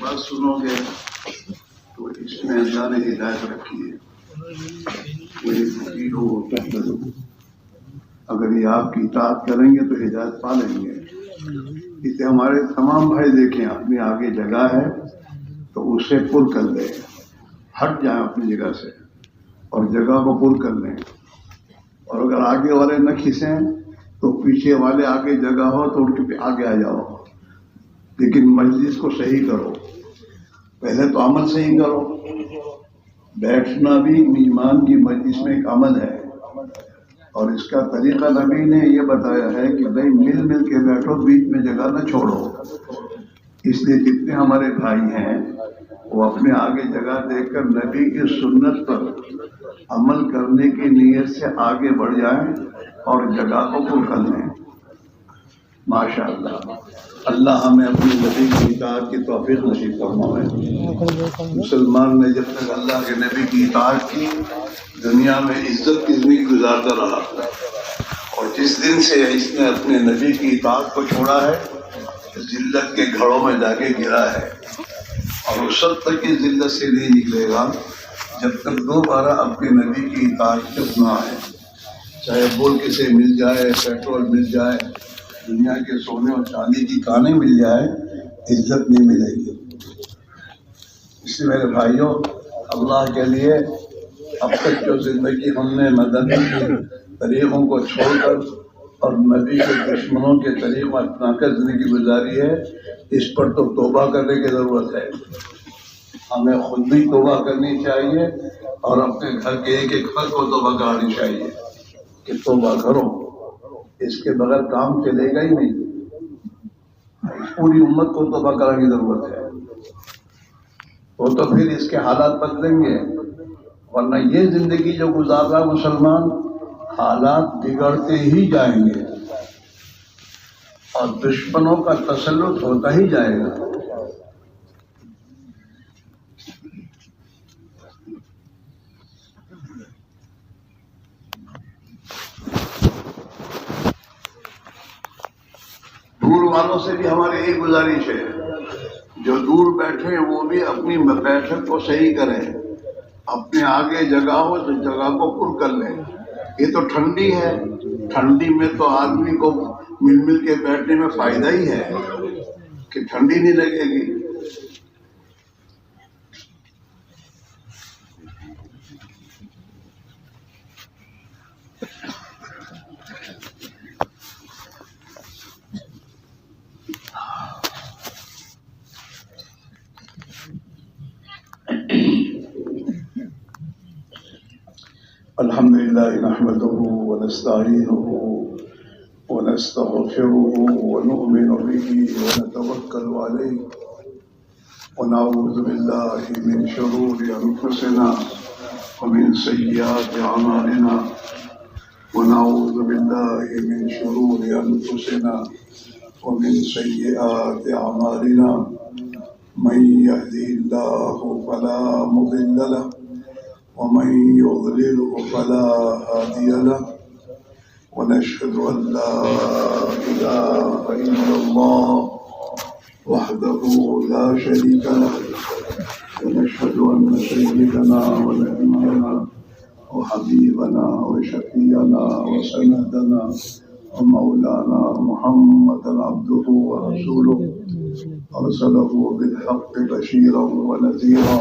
بات سنو گے تو اس میں اللہ نے ہدایت رکھی ہے. اگر یہ آپ کی اطاعت کریں گے تو ہدایت پا لیں گے. اسے ہمارے تمام بھائی دیکھیں اپنی آگے جگہ ہے تو اسے پر کر لیں, ہٹ جائیں اپنی جگہ سے اور جگہ کو پر کر لیں. اور اگر آگے والے نہ کھنسیں تو پیچھے والے آگے جگہ ہو تو ان کے آگے آ جاؤ. لیکن مجلس کو صحیح کرو, پہلے تو عمل صحیح کرو. بیٹھنا بھی ایمان کی مجلس میں ایک عمل ہے, اور اس کا طریقہ نبی نے یہ بتایا ہے کہ بھائی مل مل کے بیٹھو, بیچ میں جگہ نہ چھوڑو. اس لیے جتنے ہمارے بھائی ہیں وہ اپنے آگے جگہ دیکھ کر نبی کی سنت پر عمل کرنے کی نیت سے آگے بڑھ جائیں اور جگہ کو پر کر لیں. ماشاء اللہ, اللہ ہمیں اپنی نبی کی اطاعت کی توفیق نصیب فرمائے. مسلمان نے جب تک اللہ کے نبی کی اطاعت کی دنیا میں عزت کی زندگی گزارتا رہا, اور جس دن سے اس نے اپنے نبی کی اطاعت کو چھوڑا ہے ذلت کے گھڑوں میں جا کے گرا ہے, اور اس وقت تک کی ذلت سے نہیں نکلے گا جب تک دوبارہ اپنے نبی کی اطاعت چپ نہ آئے. چاہے ملک سے مل جائے, پیٹرول مل جائے, دنیا کے سونے اور چاندی کی کانیں مل جائے, عزت نہیں ملے گی. اس لیے میرے بھائیوں, اللہ کے لیے اب تک جو زندگی ہم نے مدنی کے طریقوں کو چھوڑ کر اور نبی کے دشمنوں کے طریقوں اپنا کر زندگی گزاری ہے, اس پر تو توبہ کرنے کی ضرورت ہے. ہمیں خود بھی توبہ کرنی چاہیے اور اپنے گھر کے ایک ایک فرد کو توبہ کرانی چاہیے کہ توبہ کرو, اس کے بغیر کام چلے گا ہی نہیں. پوری امت کو توبہ کرنے کی ضرورت ہے, وہ تو پھر اس کے حالات بدلیں گے. ورنہ یہ زندگی جو گزار رہا مسلمان, حالات بگڑتے ہی جائیں گے اور دشمنوں کا تسلط ہوتا ہی جائے گا. دور والوں سے بھی ہماری ایک گزارش ہے, جو دور بیٹھے وہ بھی اپنی بیٹھک کو صحیح کریں. اپنے آگے جگہ ہو تو جگہ کو پر کر لیں. یہ تو ٹھنڈی ہے, ٹھنڈی میں تو آدمی کو مل مل کے بیٹھنے میں فائدہ ہی ہے کہ ٹھنڈی نہیں لگے گی. الحمدللہ نحمده ونستعینه ونستغفره ونؤمن به ونتوکل علیہ ونعوذ باللہ من شرور انفسنا ومن سیئات اعمالنا ونعوذ باللہ من شرور انفسنا ومن سیئات اعمالنا من يهده الله فلا مضل له ومن يضلله فلا هادي له ونشهد أن لا إله إلا الله وحده لا شريك له ونشهد أن سيدنا ونبينا وحبيبنا وشفيعنا وسندنا ومولانا محمدا عبده ورسوله أرسله بالحق بشيرا ونذيرا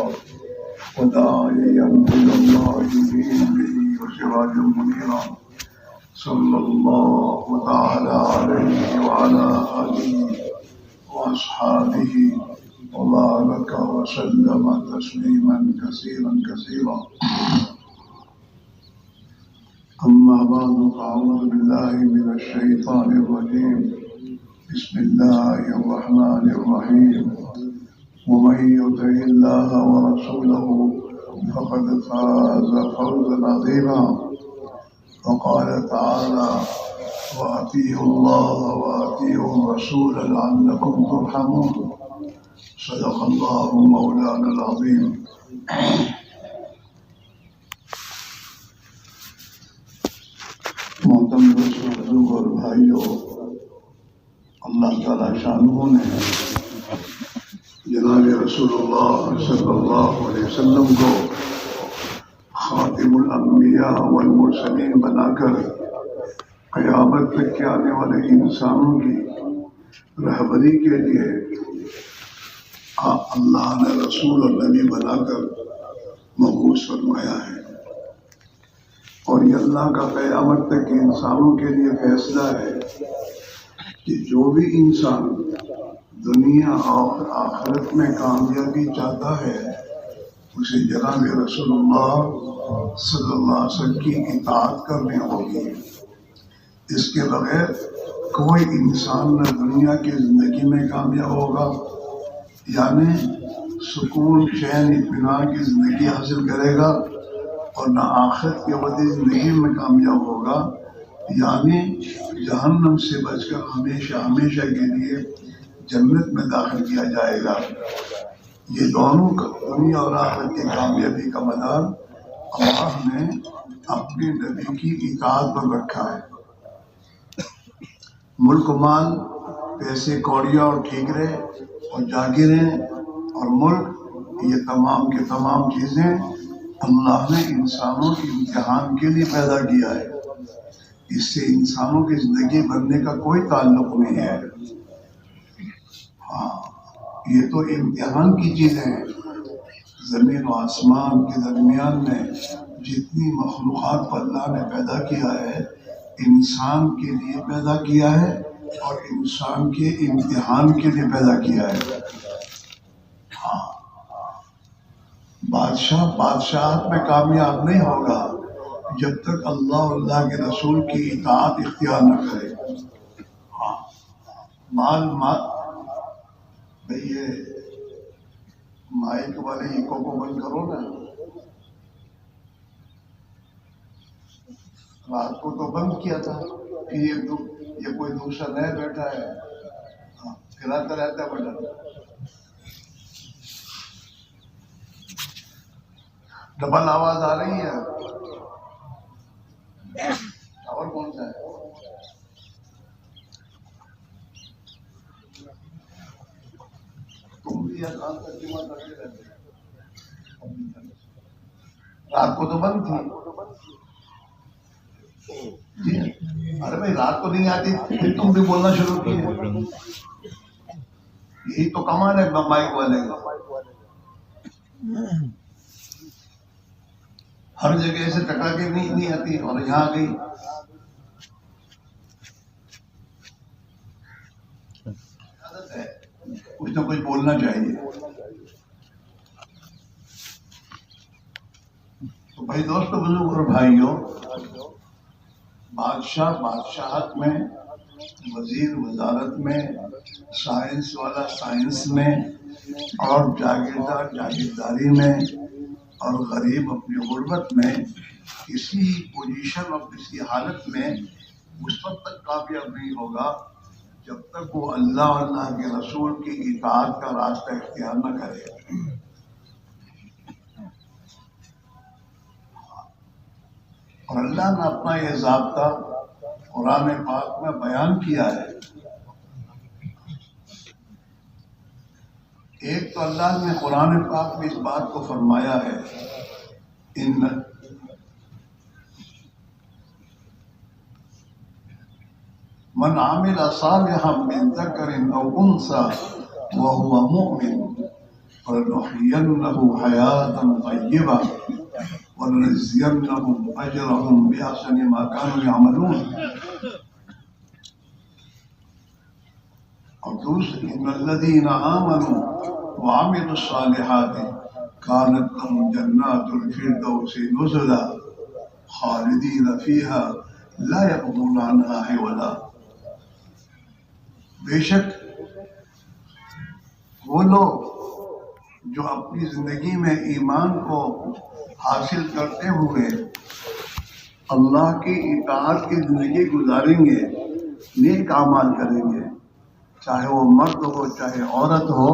وداعيا إلى الله بإذنه وسراجا منيرا صلى الله تعالى عليه وعلى آله وأصحابه وبارك وسلم تسليما كثيرا كثيرا. أما بعد فأعوذ بالله من الشيطان الرجيم. بسم الله الرحمن الرحيم. ومن يطع الله ورسوله فقد فاز فوزا عظيما. وقال تعالى وأطيعوا الله وأطيعوا الرسول لعلكم ترحمون. صدق الله مولانا العظيم. محترم دوستوں اور بھائیوں, اللہ تعالیٰ شانہ نے جناب رسول اللہ صلی اللہ علیہ وسلم کو خاتم الانبیاء والمرسلین بنا کر قیامت تک کے آنے والے انسانوں کی رہبری کے لیے اللہ نے رسول اور نبی بنا کر مبعوث فرمایا ہے، اور یہ اللہ کا قیامت تک کے انسانوں کے لیے فیصلہ ہے کہ جو بھی انسان دنیا اور آخرت میں کامیابی چاہتا ہے اسے جناب رسول اللہ صلی اللہ علیہ وسلم کی اطاعت کرنی ہوگی۔ اس کے بغیر کوئی انسان نہ دنیا کی زندگی میں کامیاب ہوگا، یعنی سکون چین اطمینان کی زندگی حاصل کرے گا، اور نہ آخرت کی ابدی زندگی میں کامیاب ہوگا، یعنی جہنم سے بچ کر ہمیشہ ہمیشہ کے لیے جنت میں داخل کیا جائے گا۔ یہ دونوں دنیا اور آخرت کی کامیابی کا مدار اللہ نے اپنے نبی کی اطاعت پر رکھا ہے۔ ملک و مال، پیسے کوڑیاں اور ٹھیکرے اور جاگیریں اور ملک، یہ تمام کے تمام چیزیں اللہ نے انسانوں کے امتحان کے لیے پیدا کیا ہے، اس سے انسانوں کی زندگی بننے کا کوئی تعلق نہیں ہے۔ ہاں، یہ تو امتحان کی چیزیں ہیں۔ زمین و آسمان کے درمیان میں جتنی مخلوقات کو اللہ نے پیدا کیا ہے انسان کے لیے پیدا کیا ہے، اور انسان کے امتحان کے لیے پیدا کیا ہے۔ ہاں، بادشاہ بادشاہت میں کامیاب نہیں ہوگا جب تک اللہ اور اللہ کے رسول کی اطاعت اختیار نہ کرے۔ ہاں، مال بھئی یہ مائک والے ایکو کو بند کرو نا، رات کو تو بند کیا تھا، پھر یہ کوئی دوسرا نیا بیٹھا ہے، ہلاتا رہتا ہے بٹن، ڈبل آواز آ رہی ہے۔ اور کون سا ہے؟ تم بھی رات کو تو بند تھی۔ ارے بھائی رات کو نہیں آتی، پھر تم بھی بولنا شروع کیے۔ یہی تو کمال ہے مائک والے کا، ہر جگہ سے ٹکا کے نہیں آتی، اور یہاں گئی۔ کچھ نہ کچھ بولنا چاہیے۔ تو بھائی دوستو، بزرگ اور بھائیوں، بادشاہ بادشاہت میں، وزیر وزارت میں، سائنس والا سائنس میں، اور جاگیردار جاگیرداری میں، اور غریب اپنی غربت میں، کسی پوزیشن اور کسی حالت میں اس وقت تک کامیاب نہیں ہوگا جب تک وہ اللہ اور اللہ کے رسول کی اطاعت کا راستہ اختیار نہ کرے۔ اور اللہ نے اپنا یہ ضابطہ قرآن پاک میں بیان کیا ہے۔ ایک تو اللہ نے قرآن پاک میں اس بات کو فرمایا ہے، من عمل صالحا من ذکر او انثى وهو مؤمن فلنحيينه حياة طیبة ولنجزينهم اجرهم باحسن ما كانوا يعملون۔ اور دوسری، ان الذين آمنوا وعملوا الصالحات كانت لهم جنات الفردوس نزلا خالدين فيها لا يبغون عنها حولا۔ بے شک وہ لوگ جو اپنی زندگی میں ایمان کو حاصل کرتے ہوئے اللہ کی اطاعت کی زندگی گزاریں گے، نیک اعمال کریں گے، چاہے وہ مرد ہو چاہے عورت ہو،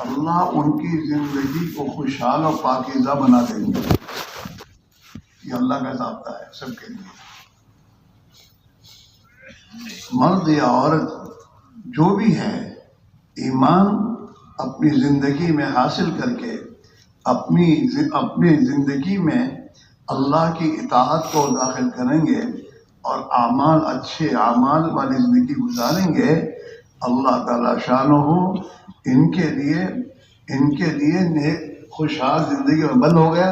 اللہ ان کی زندگی کو خوشحال اور پاکیزہ بنا دیں گے۔ یہ اللہ کا ضابطہ ہے سب کے لیے، مرد یا عورت جو بھی ہے، ایمان اپنی زندگی میں حاصل کر کے اپنی زندگی میں اللہ کی اطاعت کو داخل کریں گے اور اچھے اعمال والی زندگی گزاریں گے، اللہ تعالیٰ شانہ ان کے لیے نیک خوشحال زندگی میں بند ہو گیا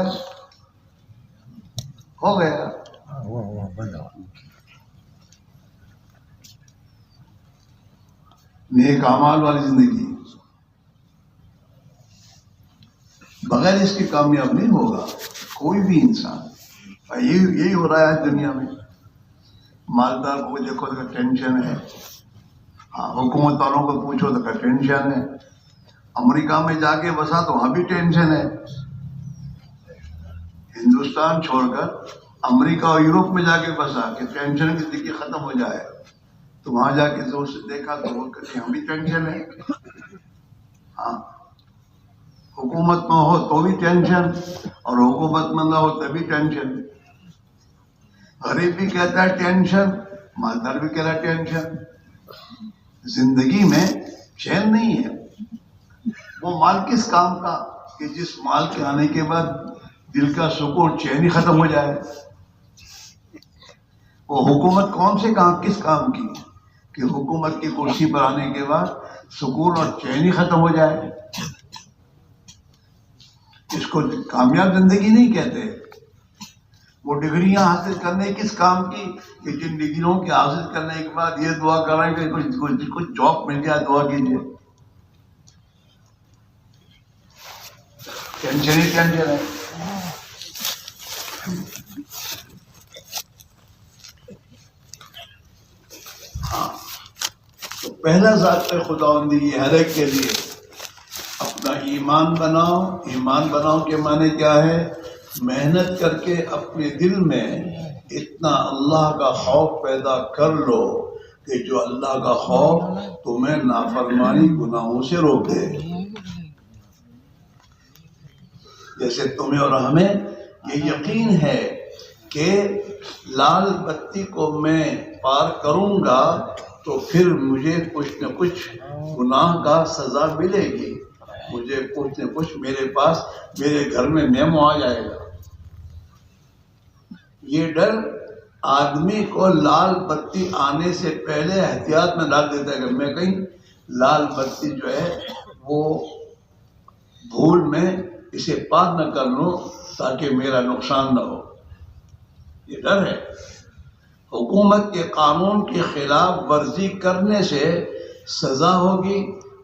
نیک اعمال والی زندگی بغیر اس کی کامیاب نہیں ہوگا کوئی بھی انسان. یہی ہو رہا ہے دنیا میں. مالدار کو دیکھو تو ٹینشن ہے، حکومت والوں کو پوچھو تو ٹینشن ہے. امریکہ میں جا کے بسا تو وہاں بھی ٹینشن ہے. ہندوستان چھوڑ کر امریکہ اور یورپ میں جا کے بسا کہ ٹینشن کی زندگی ختم ہو جائے، تو وہاں جا کے زور سے دیکھا تو وہ کہتے ہم بھی ٹینشن ہے. حکومت میں ہو تو بھی ٹینشن، اور حکومت میں نہ ہو تبھی ٹینشن. غریب بھی کہتا ہے ٹینشن، مالدار بھی کہہ رہا ہے ٹینشن. زندگی میں چین نہیں ہے. وہ مال کس کام کا کہ جس مال کے آنے کے بعد دل کا سکون چین ہی ختم ہو جائے. وہ حکومت کون سے کام کس کام کی کہ حکومت کی کرسی پر آنے کے بعد سکون اور چین ہی ختم ہو جائے. اس کو کامیاب زندگی نہیں کہتے. وہ ڈگریاں حاصل کرنے کس کام کی کہ جن ڈگریوں کے حاصل کرنے کے بعد یہ دعا کر رہے ہیں کہ کچھ جاب مل جائے، دعا کیجیے. ٹینشن ہی ٹینشن ہے. تو پہلا ذات خداوندی یہ ہر ایک کے لیے اپنا ایمان بناؤ. ایمان بناؤ کے معنی کیا ہے؟ محنت کر کے اپنے دل میں اتنا اللہ کا خوف پیدا کر لو کہ جو اللہ کا خوف تمہیں نافرمانی گناہوں سے روک دے. جیسے تمہیں اور ہمیں یہ یقین ہے کہ لال بتی کو میں پار کروں گا تو پھر مجھے کچھ نہ کچھ گناہ کا سزا ملے گی، مجھے کچھ نہ کچھ میرے پاس میرے گھر میں میمو آ جائے گا. یہ ڈر آدمی کو لال بتی آنے سے پہلے احتیاط میں ڈال دیتا ہے کہ میں کہیں لال بتی جو ہے وہ بھول میں اسے پار نہ کر لوں تاکہ میرا نقصان نہ ہو. یہ ڈر ہے. حکومت کے قانون کی خلاف ورزی کرنے سے سزا ہوگی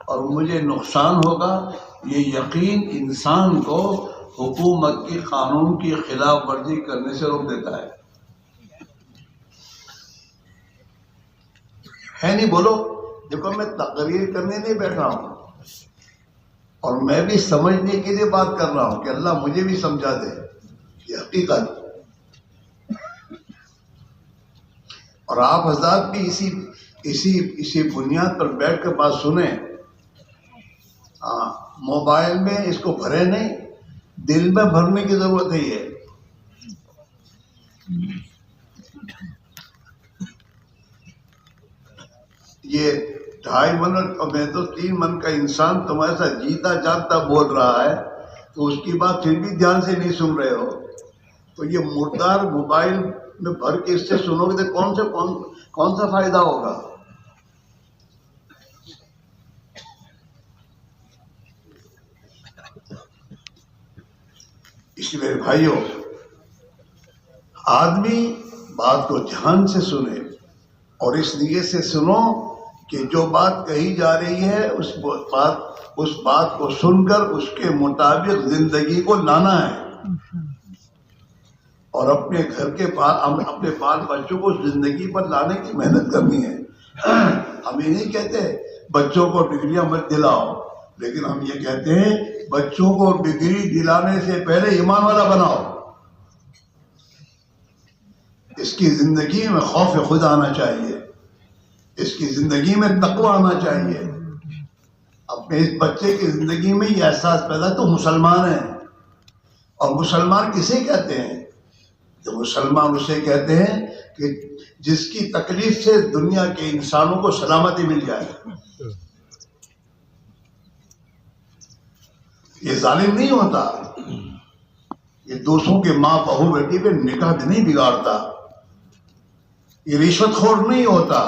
اور مجھے نقصان ہوگا. یہ یقین انسان کو حکومت کی قانون کی خلاف ورزی کرنے سے روک دیتا ہے. نہیں بولو. دیکھو میں تقریر کرنے نہیں بیٹھا ہوں اور میں بھی سمجھنے کے لیے بات کر رہا ہوں کہ اللہ مجھے بھی سمجھا دے. یہ حقیقت. اور آپ حضرات بھی اسی بنیاد پر بیٹھ کر بات سنیں. موبائل میں اس کو بھرے نہیں، دل میں بھرنے کی ضرورت ہے. یہ 2.5 من اور میں تو 3 من کا انسان تمہارے ساتھ جیتا جاگتا بول رہا ہے تو اس کی بات پھر بھی دھیان سے نہیں سن رہے ہو. تو یہ مردار موبائل میں بھر کے اس سے سنو گے تو کون سا فائدہ ہوگا؟ اس لیے بھائیوں، آدمی بات کو دھیان سے سنے اور اس نیت سے سنو کہ جو بات کہی جا رہی ہے اس بات کو سن کر اس کے مطابق زندگی کو لانا ہے اور اپنے گھر کے اپنے بال بچوں کو زندگی پر لانے کی محنت کرنی ہے. ہم یہ نہیں کہتے بچوں کو ڈگریاں مت دلاؤ، لیکن ہم یہ کہتے ہیں بچوں کو ڈگری دلانے سے پہلے ایمان والا بناؤ. اس کی زندگی میں خوف خدا آنا چاہیے، اس کی زندگی میں تقوی آنا چاہیے. اپنے اس بچے کی زندگی میں یہ احساس پیدا تو مسلمان ہیں. اور مسلمان کسے کہتے ہیں؟ تو مسلمان اسے کہتے ہیں کہ جس کی تکلیف سے دنیا کے انسانوں کو سلامتی مل جائے. یہ ظالم نہیں ہوتا، یہ دوستوں کے ماں بہو بیٹی پہ نکاح نہیں بگاڑتا، یہ رشوت خور نہیں ہوتا،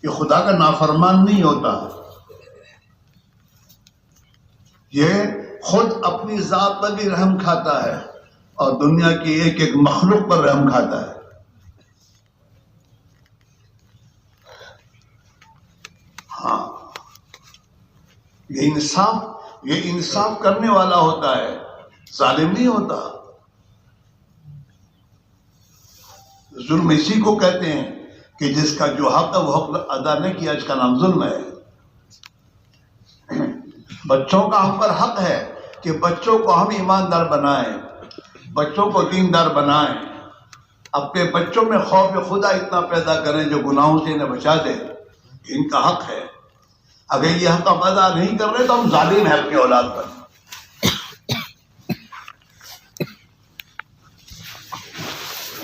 یہ خدا کا نافرمان نہیں ہوتا، یہ خود اپنی ذات پر بھی رحم کھاتا ہے اور دنیا کی ایک ایک مخلوق پر رحم کھاتا ہے۔ ہاں، یہ انصاف کرنے والا ہوتا ہے، ظالم نہیں ہوتا۔ ظلم اسی کو کہتے ہیں کہ جس کا جو حق ہے وہ حق ادا نہیں کیا، اس کا نام ظلم ہے۔ بچوں کا ہم پر حق ہے کہ بچوں کو ہم ایماندار بنائیں، بچوں کو دیندار بنائیں، اپنے بچوں میں خوف خدا اتنا پیدا کریں جو گناہوں سے انہیں بچا دے، ان کا حق ہے۔ اگر یہ حق ادا نہیں کر رہے تو ہم ظالم ہیں اپنی اولاد پر۔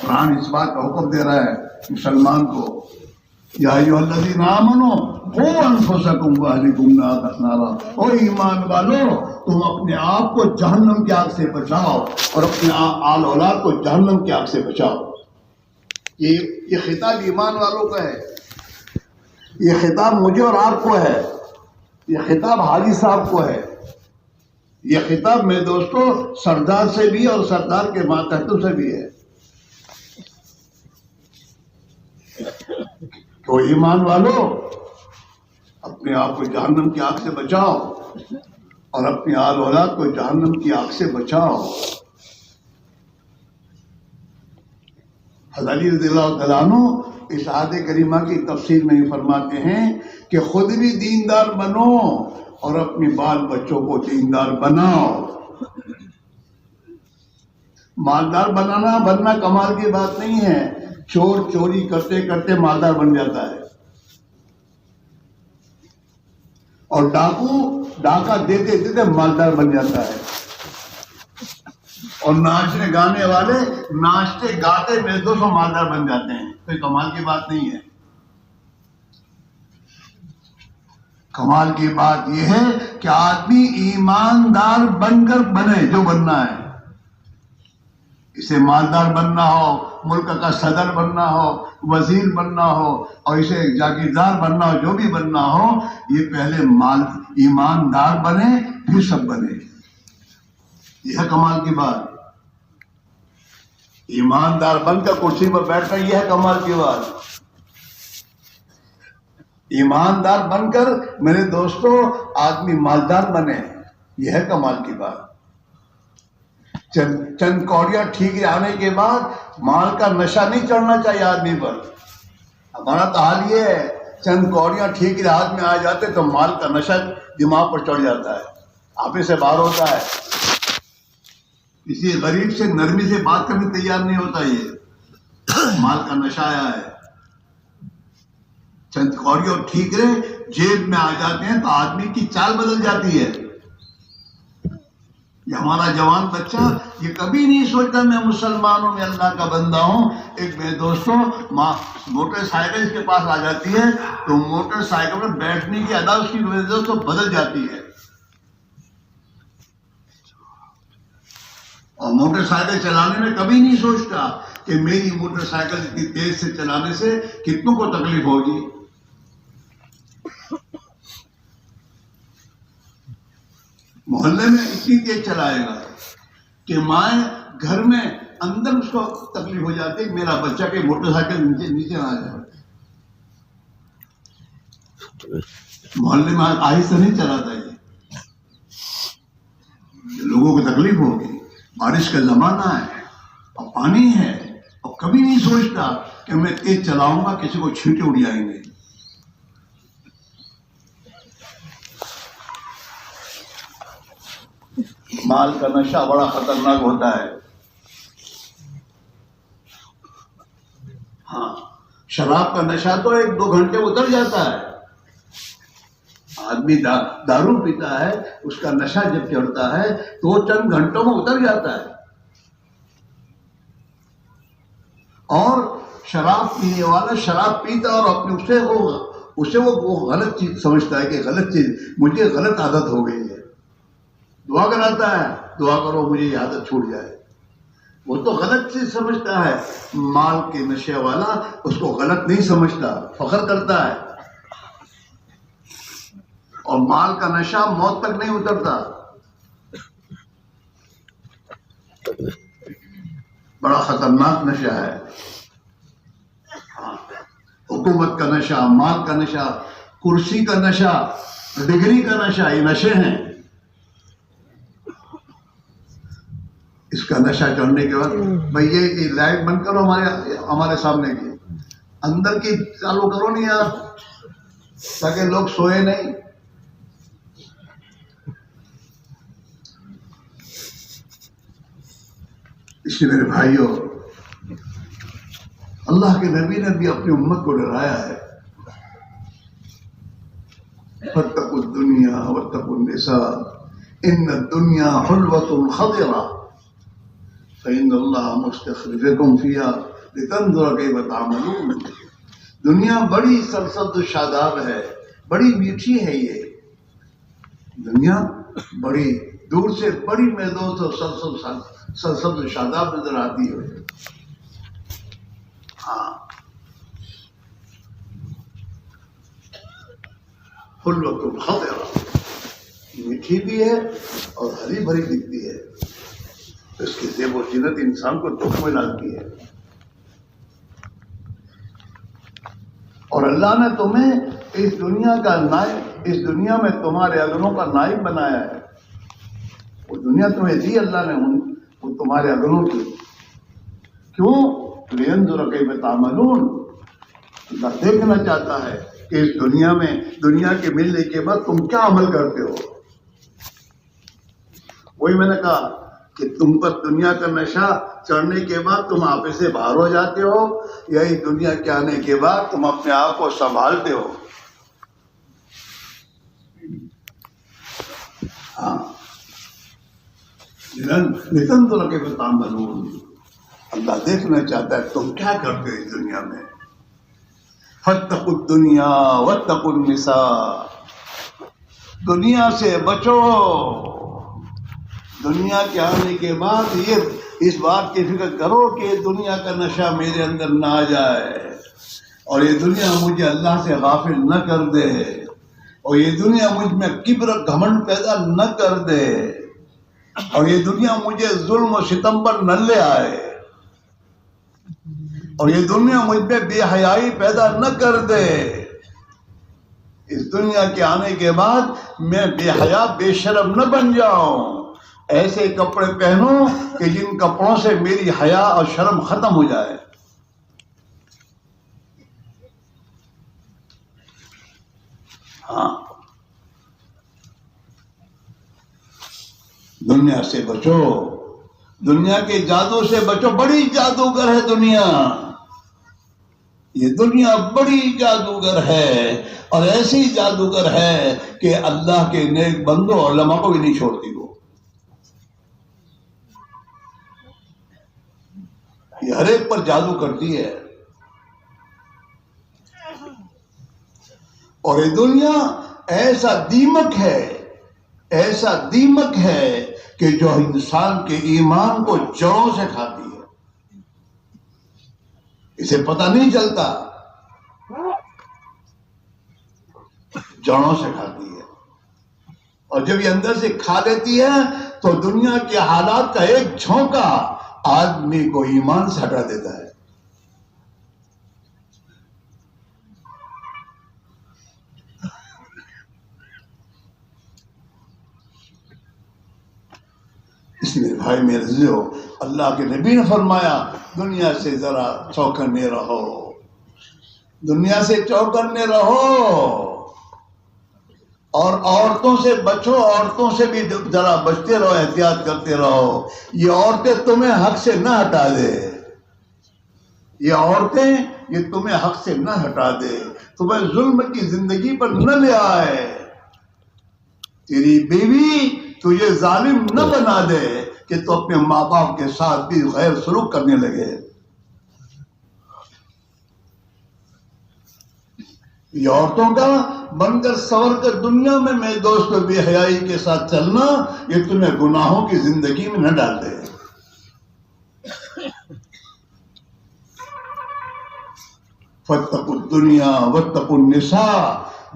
قرآن اس بات کا حکم دے رہا ہے مسلمان کو، یا ایھا الذین آمنوا قوا انفسکم واہلکم نارا، او ایمان والو تم اپنے آپ کو جہنم کی آگ سے بچاؤ اور اپنے آل اولاد کو جہنم کی آگ سے بچاؤ۔ یہ خطاب ایمان والوں کا ہے، یہ خطاب مجھے اور آپ کو ہے، یہ خطاب حاجی صاحب کو ہے، یہ خطاب میرے دوستو سردار سے بھی اور سردار کے ماتحتوں سے بھی ہے۔ تو ایمان والو اپنے آپ کو جہنم کی آگ سے بچاؤ اور اپنی آل اولاد کو جہنم کی آگ سے بچاؤ۔ حضرت علی رضی اللہ تعالیٰ عنہ اس آیت کریمہ کی تفسیر میں یہ فرماتے ہیں کہ خود بھی دیندار بنو اور اپنے بال بچوں کو دیندار بناؤ۔ مالدار بننا کمال کی بات نہیں ہے، چور چوری کرتے کرتے مالدار بن جاتا ہے، اور ڈاکو ڈاکہ دیتے دیتے مالدار بن جاتا ہے، اور ناچنے گانے والے ناچتے گاتے میرے دوستوں مالدار بن جاتے ہیں۔ کوئی کمال کی بات نہیں ہے۔ کمال کی بات یہ ہے کہ آدمی ایماندار بن کر بنے جو بننا ہے، اسے مالدار بننا ہو، ملک کا صدر بننا ہو، وزیر بننا ہو، اور اسے جاگیردار بننا ہو، جو بھی بننا ہو، یہ پہلے ایماندار بنے پھر سب بنے۔ یہ ہے کمال کی بات۔ ایماندار بن کر کرسی پر بیٹھنا یہ ہے کمال کی بات۔ ایماندار بن کر میرے دوستو آدمی مالدار بنے، یہ ہے کمال کی بات۔ چند کوڑیاں ٹھیک آنے کے بعد مال کا نشہ نہیں چڑھنا چاہیے آدمی پر۔ ہمارا تو حال یہ ہے، چند کوڑیاں ٹھیک ہاتھ میں آ جاتے تو مال کا نشہ دماغ پر چڑھ جاتا ہے، آپے سے باہر ہوتا ہے۔ اسی غریب سے نرمی سے بات کرنے تیار نہیں ہوتا، یہ مال کا نشہ آیا ہے۔ چند کوڑیوں ٹھیک رہے جیب میں آ جاتے ہیں تو آدمی کی چال بدل جاتی ہے۔ یہ ہمارا جوان بچہ یہ کبھی نہیں سوچتا میں مسلمان ہوں، میں اللہ کا بندہ ہوں۔ ایک میرے دوستوں موٹر سائیکل اس کے پاس آ جاتی ہے تو موٹر سائیکل میں بیٹھنے کی ادا اس کی وجہ سے بدل جاتی ہے، اور موٹر سائیکل چلانے میں کبھی نہیں سوچتا کہ میری موٹر سائیکل اتنی تیز سے چلانے سے کتنوں کو تکلیف ہوگی۔ محلے میں اتنی تیز چلائے گا کہ مائیں گھر میں اندر اس کو تکلیف ہو جاتی ہے، میرا بچہ کہ موٹر سائیکل نیچے نہ آ جائے۔ محلے میں آہستہ نہیں چلاتا، یہ لوگوں کو تکلیف ہوگی۔ بارش کا زمانہ ہے اور پانی ہے، اور کبھی نہیں سوچتا کہ میں تیز چلاؤں گا کسی کو چھینٹے اڑ جائیں گے۔ مال کا نشہ بڑا خطرناک ہوتا ہے۔ ہاں، شراب کا نشہ تو 1-2 گھنٹے اتر جاتا ہے۔ آدمی دارو پیتا ہے، اس کا نشہ جب چڑھتا ہے تو وہ چند گھنٹوں میں اتر جاتا ہے، اور شراب پینے والا شراب پیتا اور اپنے اسے وہ اسے وہ غلط چیز سمجھتا ہے کہ غلط چیز، مجھے غلط عادت ہو گئی ہے. دعا کراتا ہے، دعا کرو مجھے یہ عادت چھوٹ جائے. وہ تو غلط چیز سمجھتا ہے. مال کے نشے والا اس کو غلط نہیں سمجھتا، فخر کرتا ہے. اور مال کا نشہ موت تک نہیں اترتا. بڑا خطرناک نشہ ہے. حکومت کا نشہ، مال کا نشہ، کرسی کا نشہ، ڈگری کا نشہ، یہ نشے ہیں. اس کا نشہ چڑھنے کے بعد بھائی یہ لائٹ بند کرو ہمارے سامنے کی، اندر کی چالو کرو نہیں یار، تاکہ لوگ سوئے نہیں. اس لیے میرے بھائیوں، اللہ کے نبی نے بھی اپنی امت کو ڈرایا ہے. فاتقوا الدنیا واتقوا النساء ان الدنیا حلوة خضرة فإن اللہ مستخلفکم فیہا لتنظر کیف تعملون. دنیا بڑی سرسبز و شاداب ہے، بڑی میٹھی ہے. یہ دنیا بڑی دور سے بڑی محدود اور سرسبز و شاداب نظر آتی ہے. ہاں، حلوۃ خضرہ، میٹھی بھی ہے اور ہری بھری دکھتی ہے. اس کی زیب و زینت انسان کو دکھ میں ڈالتی ہے. اور اللہ نے تمہیں اس دنیا کا نائب، اس دنیا میں تمہارے اگنوں کا نائب بنایا ہے. وہ دنیا تمہیں دی اللہ نے، وہ تمہارے اگنوں کی. کیوں؟ لینظر کیف تعملون. اللہ دیکھنا چاہتا ہے کہ اس دنیا میں، دنیا کے ملنے کے بعد تم کیا عمل کرتے ہو. وہی میں نے کہا کہ تم پر دنیا کا نشہ چڑھنے کے بعد تم آپے سے باہر ہو جاتے ہو، یا اس دنیا کے آنے کے بعد تم اپنے آپ کو سنبھالتے ہو. ہاں، لتنظر کیف تعملون. اللہ دیکھنا چاہتا ہے تم کیا کرتے ہو اس دنیا میں. فاتقوا الدنیا واتقوا النساء. دنیا سے بچو. دنیا کے آنے کے بعد اس بات کی فکر کرو کہ دنیا کا نشہ میرے اندر نہ آ جائے، اور یہ دنیا مجھے اللہ سے غافل نہ کر دے، اور یہ دنیا مجھ میں کبر گھمنڈ پیدا نہ کر دے، اور یہ دنیا مجھے ظلم و ستم پر نہ لے آئے، اور یہ دنیا مجھ میں بے حیائی پیدا نہ کر دے. اس دنیا کے آنے کے بعد میں بے حیا بے شرم نہ بن جاؤں. ایسے کپڑے پہنوں کہ جن کپڑوں سے میری حیا اور شرم ختم ہو جائے. ہاں، دنیا سے بچو، دنیا کے جادو سے بچو. بڑی جادوگر ہے دنیا. یہ دنیا بڑی جادوگر ہے، اور ایسی جادوگر ہے کہ اللہ کے نیک بندوں اور علماء کو بھی نہیں چھوڑتی. وہ یہ ہر ایک پر جادو کرتی ہے. اور یہ دنیا ایسا دیمک ہے، ایسا دیمک ہے کہ جو انسان کے ایمان کو جڑوں سے کھاتی ہے. اسے پتہ نہیں چلتا، جڑوں سے کھاتی ہے. اور جب یہ اندر سے کھا لیتی ہے تو دنیا کے حالات کا ایک جھونکا آدمی کو ایمان سے ہٹا دیتا ہے. اس لیے بھائی میرے عزیزو، اللہ کے نبی نے فرمایا دنیا سے ذرا چوکنے رہو، دنیا سے چوکنے رہو، اور عورتوں سے بچو. عورتوں سے بھی ذرا بچتے رہو، احتیاط کرتے رہو. یہ عورتیں تمہیں حق سے نہ ہٹا دے، یہ عورتیں یہ تمہیں حق سے نہ ہٹا دے، تمہیں ظلم کی زندگی پر نہ لے آئے. تیری بیوی تجھے ظالم نہ بنا دے کہ تو اپنے ماں باپ کے ساتھ بھی غیر سلوک کرنے لگے. یہ عورتوں کا بن کر سور کر دنیا میں میرے دوست بے حیائی کے ساتھ چلنا یہ تمہیں گناہوں کی زندگی میں نہ ڈال دے. فاتقوا الدنیا واتقوا النساء،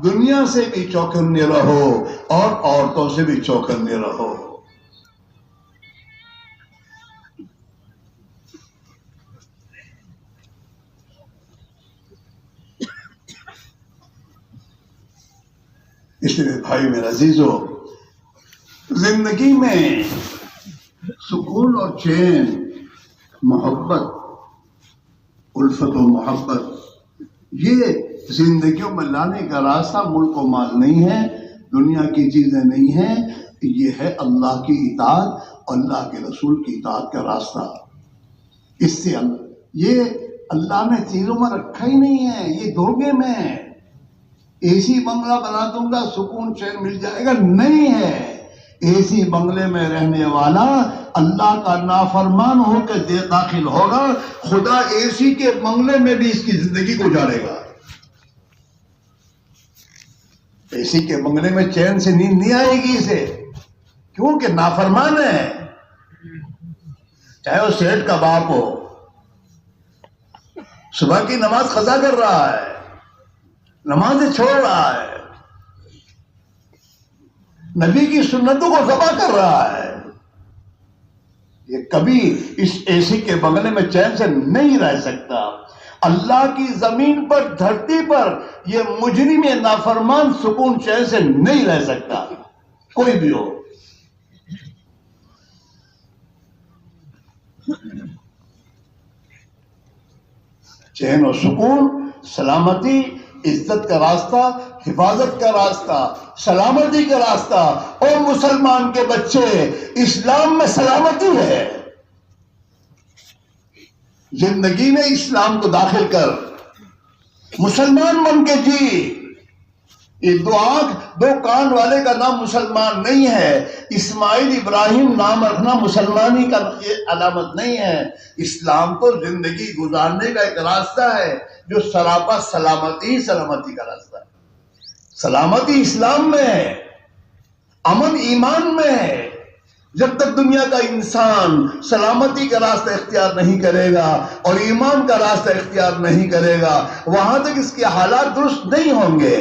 دنیا سے بھی چوکنے رہو اور عورتوں سے بھی چوکنے رہو. اس لیے بھائی میرا عزیزو، زندگی میں سکون اور چین، محبت، الفت و محبت، یہ زندگیوں میں لانے کا راستہ ملک و مال نہیں ہے، دنیا کی چیزیں نہیں ہیں، یہ ہے اللہ کی اطاعت اور اللہ کے رسول کی اطاعت کا راستہ. اس سے یہ اللہ نے چیزوں میں رکھا ہی نہیں ہے، یہ دھوکے میں ہے. اے سی بنگلہ بنا دوں گا سکون چین مل جائے گا، نہیں ہے. اے سی بنگلے میں رہنے والا اللہ کا نافرمان ہو کے داخل ہوگا، خدا اے سی کے بنگلے میں بھی اس کی زندگی کو اجاڑے گا. اے سی کے بنگلے میں چین سے نیند نہیں آئے گی اسے، کیونکہ نافرمان ہے. چاہے وہ سیٹ کا باپ ہو، صبح کی نماز قضا کر رہا ہے، نمازیں چھوڑ رہا ہے، نبی کی سنتوں کو ذبح کر رہا ہے، یہ کبھی اس اے سی کے بنگلے میں چین سے نہیں رہ سکتا. اللہ کی زمین پر، دھرتی پر یہ مجرم نافرمان سکون چین سے نہیں رہ سکتا، کوئی بھی ہو. چین و سکون، سلامتی، عزت کا راستہ، حفاظت کا راستہ، سلامتی کا راستہ. اور مسلمان کے بچے، اسلام میں سلامتی ہے. زندگی میں اسلام کو داخل کر، مسلمان بن کے جی. یہ دو آنکھ دو کان والے کا نام مسلمان نہیں ہے. اسماعیل ابراہیم نام رکھنا مسلمانی کا یہ علامت نہیں ہے. اسلام تو زندگی گزارنے کا ایک راستہ ہے جو سراپا سلامتی کا راستہ ہے. سلامتی اسلام میں ہے، امن ایمان میں ہے. جب تک دنیا کا انسان سلامتی کا راستہ اختیار نہیں کرے گا اور ایمان کا راستہ اختیار نہیں کرے گا، وہاں تک اس کے حالات درست نہیں ہوں گے.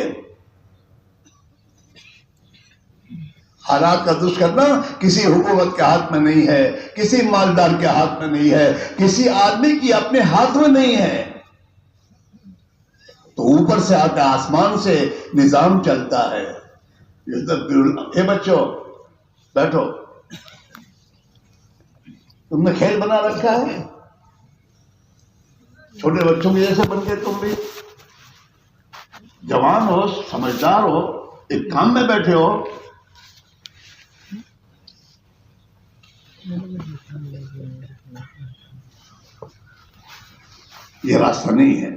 حالات کا درست کرنا کسی حکومت کے ہاتھ میں نہیں ہے، کسی مالدار کے ہاتھ میں نہیں ہے، کسی آدمی کی اپنے ہاتھ میں نہیں ہے. تو اوپر سے آتا آسمان سے نظام چلتا ہے. اے بچوں بیٹھو، تم نے کھیل بنا رکھا ہے، چھوٹے بچوں کے جیسے بن کے تم بھی جوان ہو، سمجھدار ہو، ایک کام میں بیٹھے ہو. یہ راستہ نہیں ہے.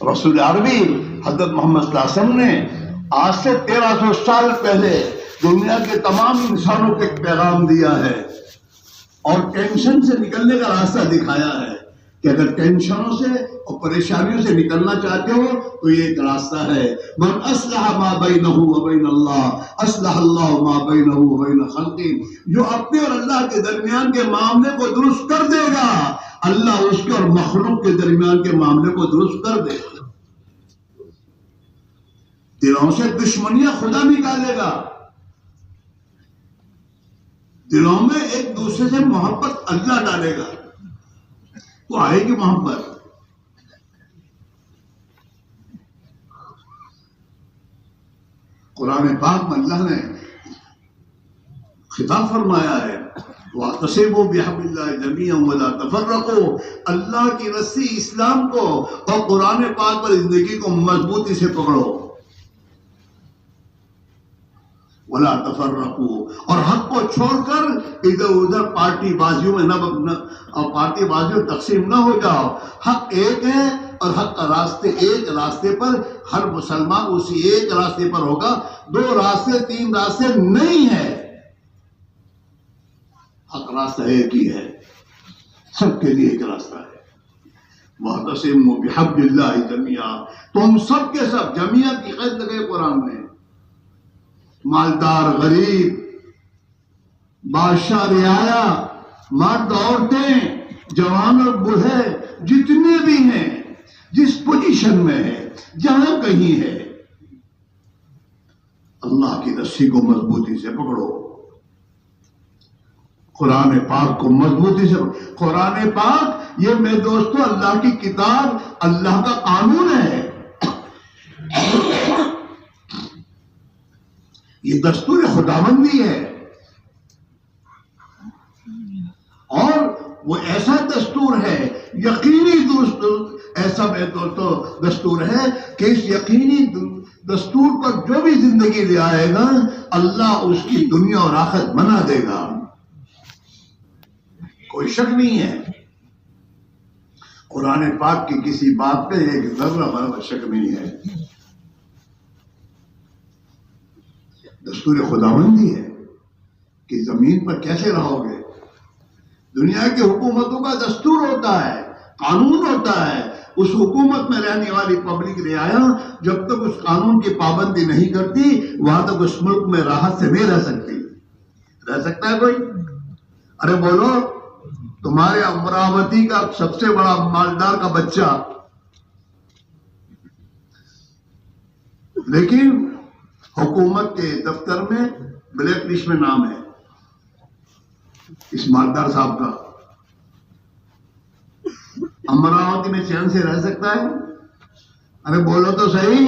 رسول عربی حضرت محمد صلی اللہ علیہ وسلم نے آج سے 1300 سال پہلے دنیا کے تمام انسانوں کو ایک پیغام دیا ہے اور ٹینشن سے نکلنے کا راستہ دکھایا ہے کہ اگر ٹینشنوں سے اور پریشانیوں سے نکلنا چاہتے ہو تو یہ ایک راستہ ہے. من اصلح ما بینہ وبین اللہ اصلح اللہ ما بینہ وبین خلقہ. جو اپنے اور اللہ کے درمیان کے معاملے کو درست کر دے گا، اللہ اس کے اور مخلوق کے درمیان کے معاملے کو درست کر دے گا. دلوں سے دشمنیاں خدا نکالے گا، دلوں میں ایک دوسرے سے محبت اللہ ڈالے گا، تو آئے گی محبت. قرآن پاک میں اللہ نے خطاب فرمایا ہے وَاعْتَصِمُوا بِحَبْلِ اللَّهِ جَمِيعًا وَلَا تَفَرَّقُوا. اللہ کی رسی اسلام کو اور قرآن پاک پر زندگی کو مضبوطی سے پکڑو. وَلَا تَفَرَّقُوا، اور حق کو چھوڑ کر ادھر ادھر پارٹی بازیوں میں اور پارٹی بازیوں تقسیم نہ ہو جاؤ. حق ایک ہے اور حق کا راستے ایک راستے پر ہر مسلمان اسی ایک راستے پر ہوگا. دو راستے تین راستے نہیں ہے، حق راستہ ایک ہی ہے، سب کے لیے ایک راستہ ہے. وَاعْتَصِمُوا بِحَبْلِ اللَّهِ جَمِيعًا، تم سب کے سب جمعیت کی قید لگے قرآن میں، مالدار غریب، بادشاہ رعایا، مرد عورتیں، جوان اور بوڑھے، جتنے بھی ہیں، جس پوزیشن میں ہے، جہاں کہیں ہے، اللہ کی رسی کو مضبوطی سے پکڑو، قرآن پاک کو مضبوطی سے پکڑو۔ قرآن پاک یہ میرے دوستو اللہ کی کتاب، اللہ کا قانون ہے، یہ دستور خداوندی ہے، اور وہ ایسا دستور ہے، یقینی ایسا میرے دوستو دستور ہے کہ اس یقینی دستور پر جو بھی زندگی لے آئے گا اللہ اس کی دنیا اور آخرت بنا دے گا، کوئی شک نہیں ہے۔ قرآن پاک کی کسی بات پہ ایک ذرہ برابر شک نہیں ہے، دستور خداوندی ہے کہ زمین پر کیسے رہو گے۔ دنیا کی حکومتوں کا دستور ہوتا ہے، قانون ہوتا ہے، اس حکومت میں رہنے والی پبلک رعایا جب تک اس قانون کی پابندی نہیں کرتی وہاں تک اس ملک میں راحت سے نہیں رہ سکتی۔ رہ سکتا ہے کوئی؟ ارے بولو، تمہارے امراوتی کا سب سے بڑا مالدار کا بچہ، لیکن حکومت کے دفتر میں بلیک لسٹ میں نام ہے اس مالدار صاحب کا، امراوتی میں چین سے رہ سکتا ہے؟ ارے بولو تو صحیح،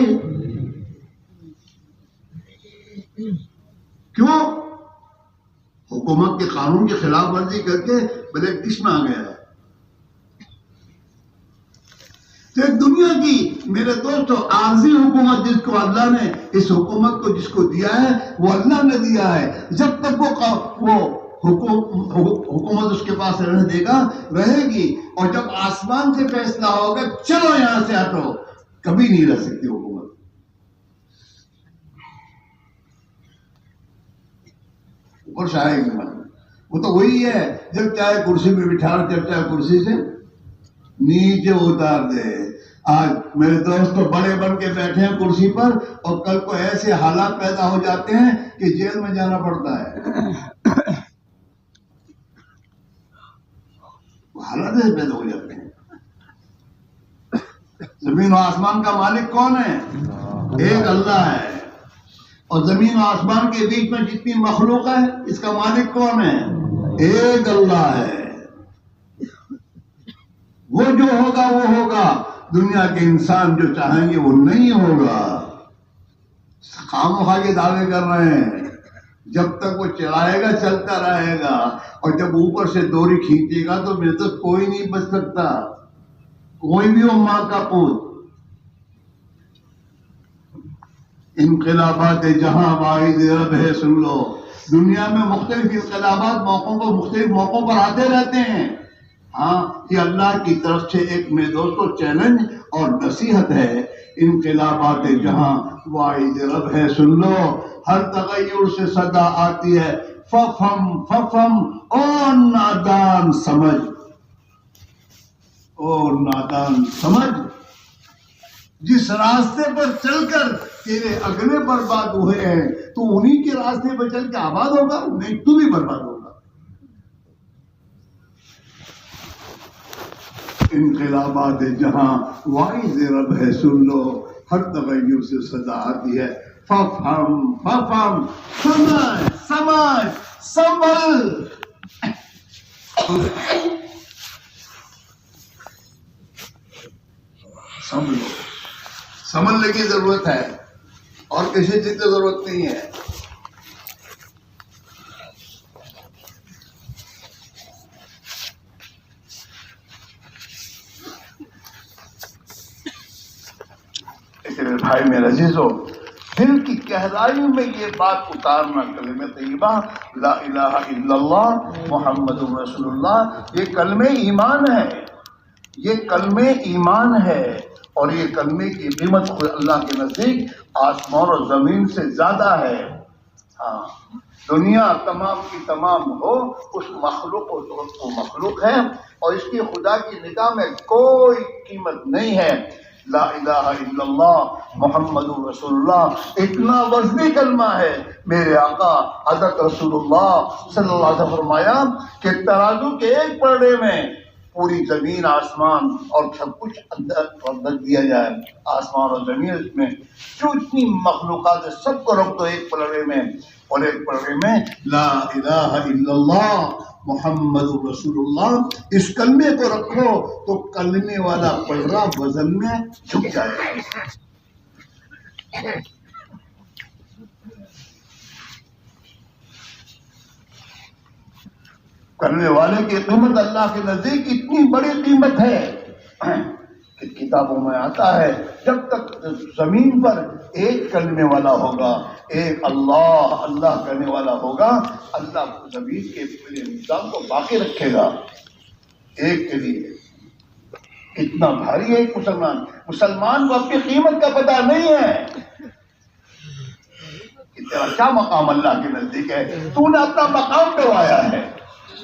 کیوں؟ حکومت کے قانون کی خلاف ورزی کر کے بلیک لسٹ میں آ گیا ہے۔ تو ایک دنیا کی میرے دوستو عارضی حکومت جس کو اللہ نے، اس حکومت کو جس کو دیا ہے وہ اللہ نے دیا ہے، جب تک وہ حکومت اس کے پاس رہنے دے گا رہے گی، اور جب آسمان سے فیصلہ ہوگا چلو یہاں سے ہٹو، کبھی نہیں رہ سکتی حکومت۔ اوپر سے آئے گی، وہ تو وہی ہے جب چاہے کرسی پہ بٹھا، جب چاہے کرسی سے نیچے اتار دے۔ آج میرے دوست تو بڑے بن کے بیٹھے ہیں کرسی پر، اور کل کو ایسے حالات پیدا ہو جاتے ہیں کہ جیل میں جانا پڑتا ہے، حالات ایسے پیدا ہو جاتے ہیں۔ زمین و آسمان کا مالک کون ہے؟ ایک اللہ ہے، اور زمین و آسمان کے بیچ میں جتنی مخلوق ہے اس کا مالک کون ہے؟ ایک اللہ ہے۔ وہ جو ہوگا وہ ہوگا، دنیا کے انسان جو چاہیں گے وہ نہیں ہوگا۔ خامخواہ کے دعوے کر رہے ہیں، جب تک وہ چلائے گا چلتا رہے گا، اور جب اوپر سے ڈوری کھینچے گا تو میرے تک کوئی نہیں بچ سکتا، کوئی بھی ہو ماں کا پوت۔ انقلابات جہاں واحد رب ہے، سن لو، دنیا میں مختلف انقلابات مختلف موقعوں پر آتے رہتے ہیں۔ ہاں، یہ اللہ کی طرف سے ایک میرے دوستو چیلنج اور نصیحت ہے۔ انقلابات جہاں واحد رب ہے، سن لو، ہر تغیر سے صدا آتی ہے، ففہم او نادان سمجھ، او نادان سمجھ، جس راستے پر چل کر تیرے اگلے برباد ہوئے ہیں تو انہی کے راستے پر چل کے آباد ہوگا؟ نہیں، تو بھی برباد ہوگا۔ انقلابات جہاں واحد رب ہے، سن لو، ہر تغیر سے صدا آتی ہے، ففہم، سمجھ، سنبھل۔ سنبھلنے کی ضرورت ہے، اور کسی چیز کی ضرورت نہیں ہے۔ بھائی میرے عزیزو، دل کی گہرائی میں یہ بات اتارنا، کلمہ طیبہ لا الہ الا اللہ محمد رسول اللہ، یہ کلمہ ایمان ہے، یہ کلمہ ایمان ہے، اور یہ کلمے کی قیمت خود اللہ کے نزدیک آسمان اور زمین سے زیادہ ہے۔ ہاں، دنیا تمام کی تمام ہو، اس مخلوق کو مخلوق ہے اور اس کی خدا کی نگاہ میں کوئی قیمت نہیں ہے۔ لا الہ الا اللہ محمد رسول اللہ اتنا وزنی کلمہ ہے۔ میرے آقا حضرت رسول اللہ صلی اللہ علیہ وسلم فرمایا کہ ترازو کے ایک پلڑے میں پوری زمین آسمان اور سب کچھ اندر رکھ دیا جائے، آسمان اور زمین اس میں جو اتنی مخلوقات ہے سب کو رکھ دو ایک پلڑے میں، اور ایک پلڑے میں لا الہ الا اللہ محمد رسول اللہ اس کلمے کو رکھو تو کلمے والا پلڑا وزن میں جھک جائے گا۔ کرنے والے کی قیمت اللہ کے نزدیک اتنی بڑی قیمت ہے کہ کتابوں میں آتا ہے جب تک زمین پر ایک کرنے والا ہوگا، ایک اللہ اللہ کرنے والا ہوگا، اللہ زمین کے پورے نظام کو باقی رکھے گا ایک کے لیے۔ اتنا بھاری ہے ایک مسلمان کو اپنی قیمت کا پتہ نہیں ہے کہ تیرا کیا مقام اللہ کے نزدیک ہے۔ تو نے اپنا مقام گوایا ہے،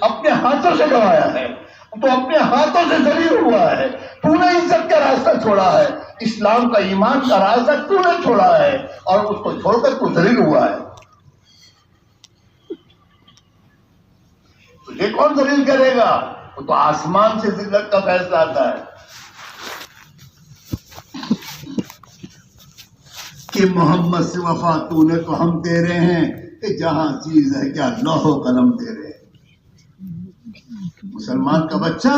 اپنے ہاتھوں سے گوایا ہے، تو اپنے ہاتھوں سے ذلیل ہوا ہے، تو نے عزت کا راستہ چھوڑا ہے، اسلام کا ایمان کا راستہ تو نے چھوڑا ہے اور اس کو چھوڑ کر تو ذلیل ہوا ہے۔ تجھے کون ذلیل کرے گا؟ وہ تو آسمان سے ذلت کا فیصلہ آتا ہے کہ محمد سے وفا تو نے تو ہم تیرے ہیں، کہ جہاں چیز ہے کیا لوح و قلم تیرے۔ مسلمان کا بچہ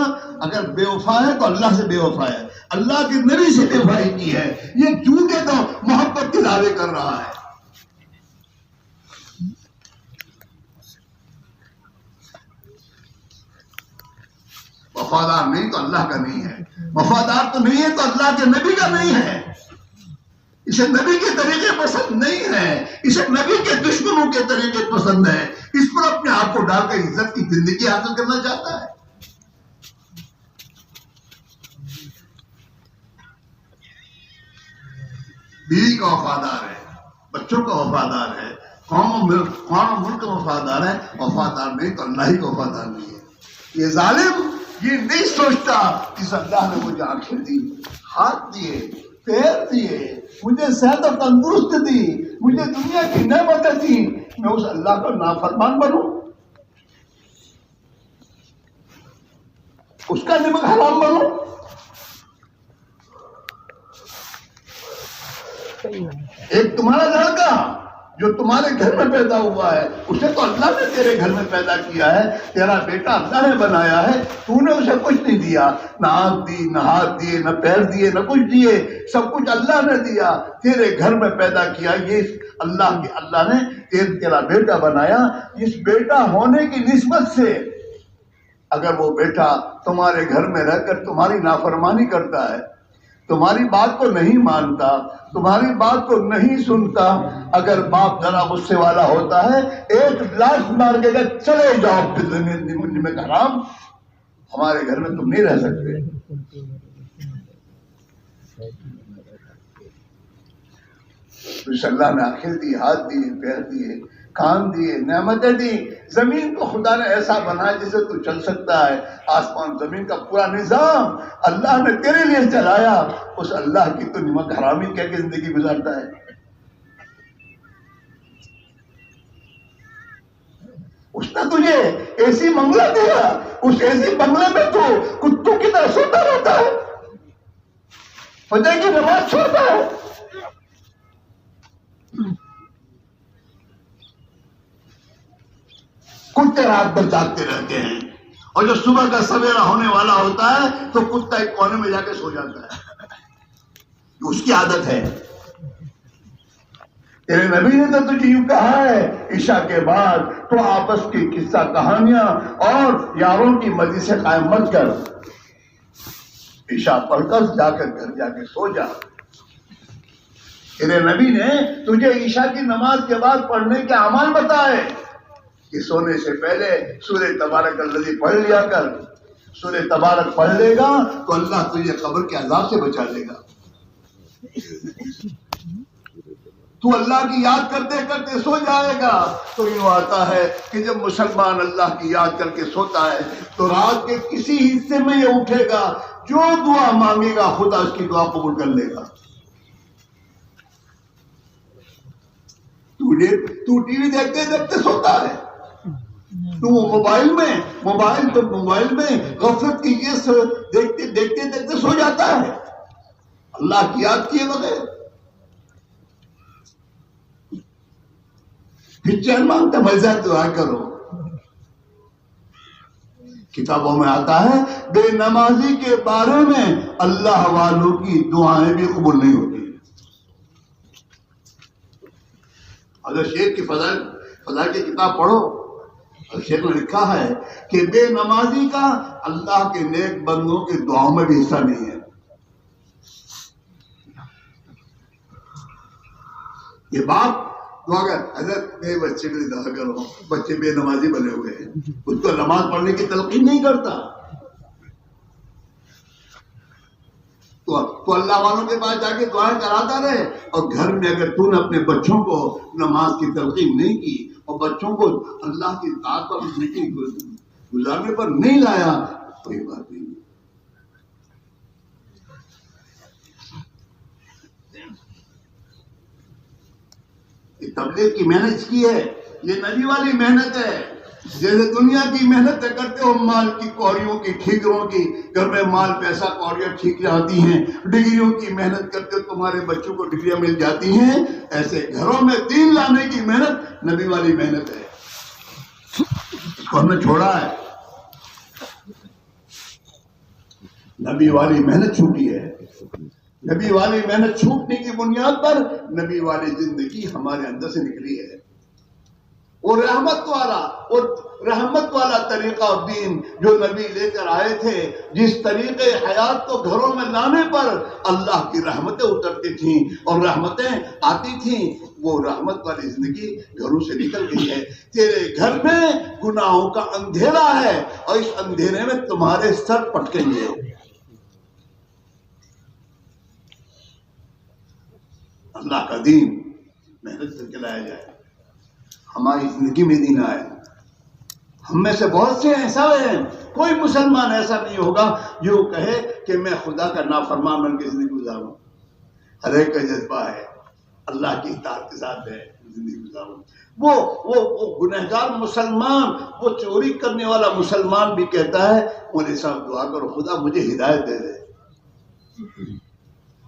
اگر بے وفا ہے تو اللہ سے بے وفا ہے، اللہ کے نبی سے بے وفائی کی ہے، یہ جھوٹے تو محبت کے دعوے کر رہا ہے۔ وفادار نہیں تو اللہ کا نہیں ہے، وفادار تو نہیں ہے تو اللہ کے نبی کا نہیں ہے، اسے نبی کے طریقے پسند نہیں ہے، اسے نبی کے دشمنوں کے طریقے پسند ہے، اس پر اپنے آپ کو ڈال کر عزت کی زندگی حاصل کرنا چاہتا ہے۔ بیوی کا وفادار ہے، بچوں کا وفادار ہے، قوم و ملک کا وفادار ہے، وفادار نہیں تو اللہ ہی کا وفادار نہیں ہے۔ یہ ظالم یہ نہیں سوچتا کہ اللہ نے مجھے آنکھیں دی، ہاتھ دیے، پیر دیے، مجھے صحت اور تندرست دی، مجھے دنیا کی نعمتیں دی، میں اس اللہ کا نافرمان بنوں، اس کا نمک حرام بنوں۔ ایک تمہارا لڑکا جو تمہارے گھر میں پیدا ہوا ہے اسے تو اللہ نے تیرے گھر میں پیدا کیا ہے، تیرا بیٹا اللہ نے بنایا ہے، تو نے اسے کچھ نہیں دیا، نہ آنکھ دی، نہ ہاتھ دیے، نہ پیر دیے، نہ کچھ دیے، سب کچھ اللہ نے دیا، تیرے گھر میں پیدا کیا، یہ اللہ نے تیرا بیٹا بنایا۔ اس بیٹا ہونے کی نسبت سے اگر وہ بیٹا تمہارے گھر میں رہ کر تمہاری نافرمانی کرتا ہے، تمہاری بات کو نہیں مانتا، تمہاری بات کو نہیں سنتا، اگر باپ ذرا غصے والا ہوتا ہے ایک لاش مار کے کہ چلے جاؤ نمک حرام، ہمارے گھر میں تم نہیں رہ سکتے۔ تو اللہ نے آنکھیں دی، ہاتھ دیے، پیر دیے، کان دیے، نعمتیں دی، زمین کو خدا نے ایسا بنایا جسے تو چل سکتا ہے، آسمان زمین کا پورا نظام اللہ نے تیرے لیے چلایا، اس اللہ کی تو نمک حرامی کہہ کے زندگی گزارتا ہے۔ اس نے تجھے ایسی بنگلہ دیا، اس ایسی بنگلے میں تو کتوں کی طرح سوتا رہتا ہے، فجر کی نماز چھوڑتا ہے، کتے رات بھر جاگتے رہتے ہیں، اور جو صبح کا سویرا ہونے والا ہوتا ہے تو کتا ایک کونے میں جا کے سو جاتا ہے، اس کی عادت ہے۔ تیرے نبی نے تو تجھے یوں کہا ہے عشاء کے بعد تو آپس کی قصہ کہانیاں اور یاروں کی مجلسیں قائم مت کر، عشاء پڑھ کر جا کر گھر جا کے سو جا۔ تیرے نبی نے تجھے عشاء کی نماز کے بعد پڑھنے کے اعمال بتائے کہ سونے سے پہلے سورہ تبارک الذی پڑھ لیا کر، سورہ تبارک پڑھ لے گا تو اللہ تجھے قبر کے عذاب سے بچا لے گا۔ تو اللہ کی یاد کرتے کرتے سو جائے گا. تو یوں آتا ہے کہ جب مسلمان اللہ کی یاد کر کے سوتا ہے تو رات کے کسی حصے میں یہ اٹھے گا، جو دعا مانگے گا خدا اس کی دعا قبول کر لے گا. تو ٹی وی دیکھتے دیکھتے سوتا ہے، تو موبائل میں غفلت کی یہ دیکھتے دیکھتے سو جاتا ہے اللہ کی یاد کیے بغیر. پھر چین مانگتا مزہ دعا کرو. کتابوں میں آتا ہے بے نمازی کے بارے میں اللہ والوں کی دعائیں بھی قبول نہیں ہوتی. اگر شیخ کی فضائل کی کتاب پڑھو، شیخ نے لکھا ہے کہ بے نمازی کا اللہ کے نیک بندوں کے دعاؤں میں بھی حصہ نہیں ہے. یہ بات دعا کر حضرت میرے بچے کے لیے دعا کرو، بچے بے نمازی بنے ہوئے ہیں، اس کو نماز پڑھنے کی تلقین نہیں کرتا. تو اللہ والوں کے پاس جا کے دعائیں کراتا رہے، اور گھر میں اگر تو نے اپنے بچوں کو نماز کی تلقین نہیں کی اور بچوں کو اللہ کی اطاعت پر زندگی گزارنے پر نہیں لایا، کوئی بات نہیں. یہ تبلیغ کی محنت کی ہے، یہ نبی والی محنت ہے. جیسے دنیا کی محنت کرتے ہو مال کی کوریوں کی ٹھیکروں کی، گھر میں مال پیسہ کوریاں ٹھیک جاتی ہیں، ڈگریوں کی محنت کرتے ہو تمہارے بچوں کو ڈگریاں مل جاتی ہیں، ایسے گھروں میں دین لانے کی محنت نبی والی محنت ہے. اس کو ہم نے چھوڑا ہے. نبی والی محنت چھوٹی ہے. نبی والی محنت چھوٹنے کی بنیاد پر نبی والی زندگی ہمارے اندر سے نکلی ہے. اور رحمت والا طریقہ اور دین جو نبی لے کر آئے تھے، جس طریقے حیات کو گھروں میں لانے پر اللہ کی رحمتیں اترتی تھیں اور رحمتیں آتی تھیں، وہ رحمت والی زندگی گھروں سے نکل گئی ہے. تیرے گھر میں گناہوں کا اندھیرا ہے اور اس اندھیرے میں تمہارے سر پٹکیں گے. اللہ کا دین محنت کر کے لایا جائے، ہماری زندگی میں دین آئے. ہم میں سے بہت سے ایسا ہیں، کوئی مسلمان ایسا نہیں ہوگا جو کہے کہ میں خدا کا نافرمان بن کے زندگی گزاروں. ہر ایک کا جذبہ ہے اللہ کی اطاعت کے ساتھ ہے زندگی گزاروں. وہ گنہگار مسلمان، وہ چوری کرنے والا مسلمان بھی کہتا ہے مولوی صاحب دعا کرو خدا مجھے ہدایت دے دے.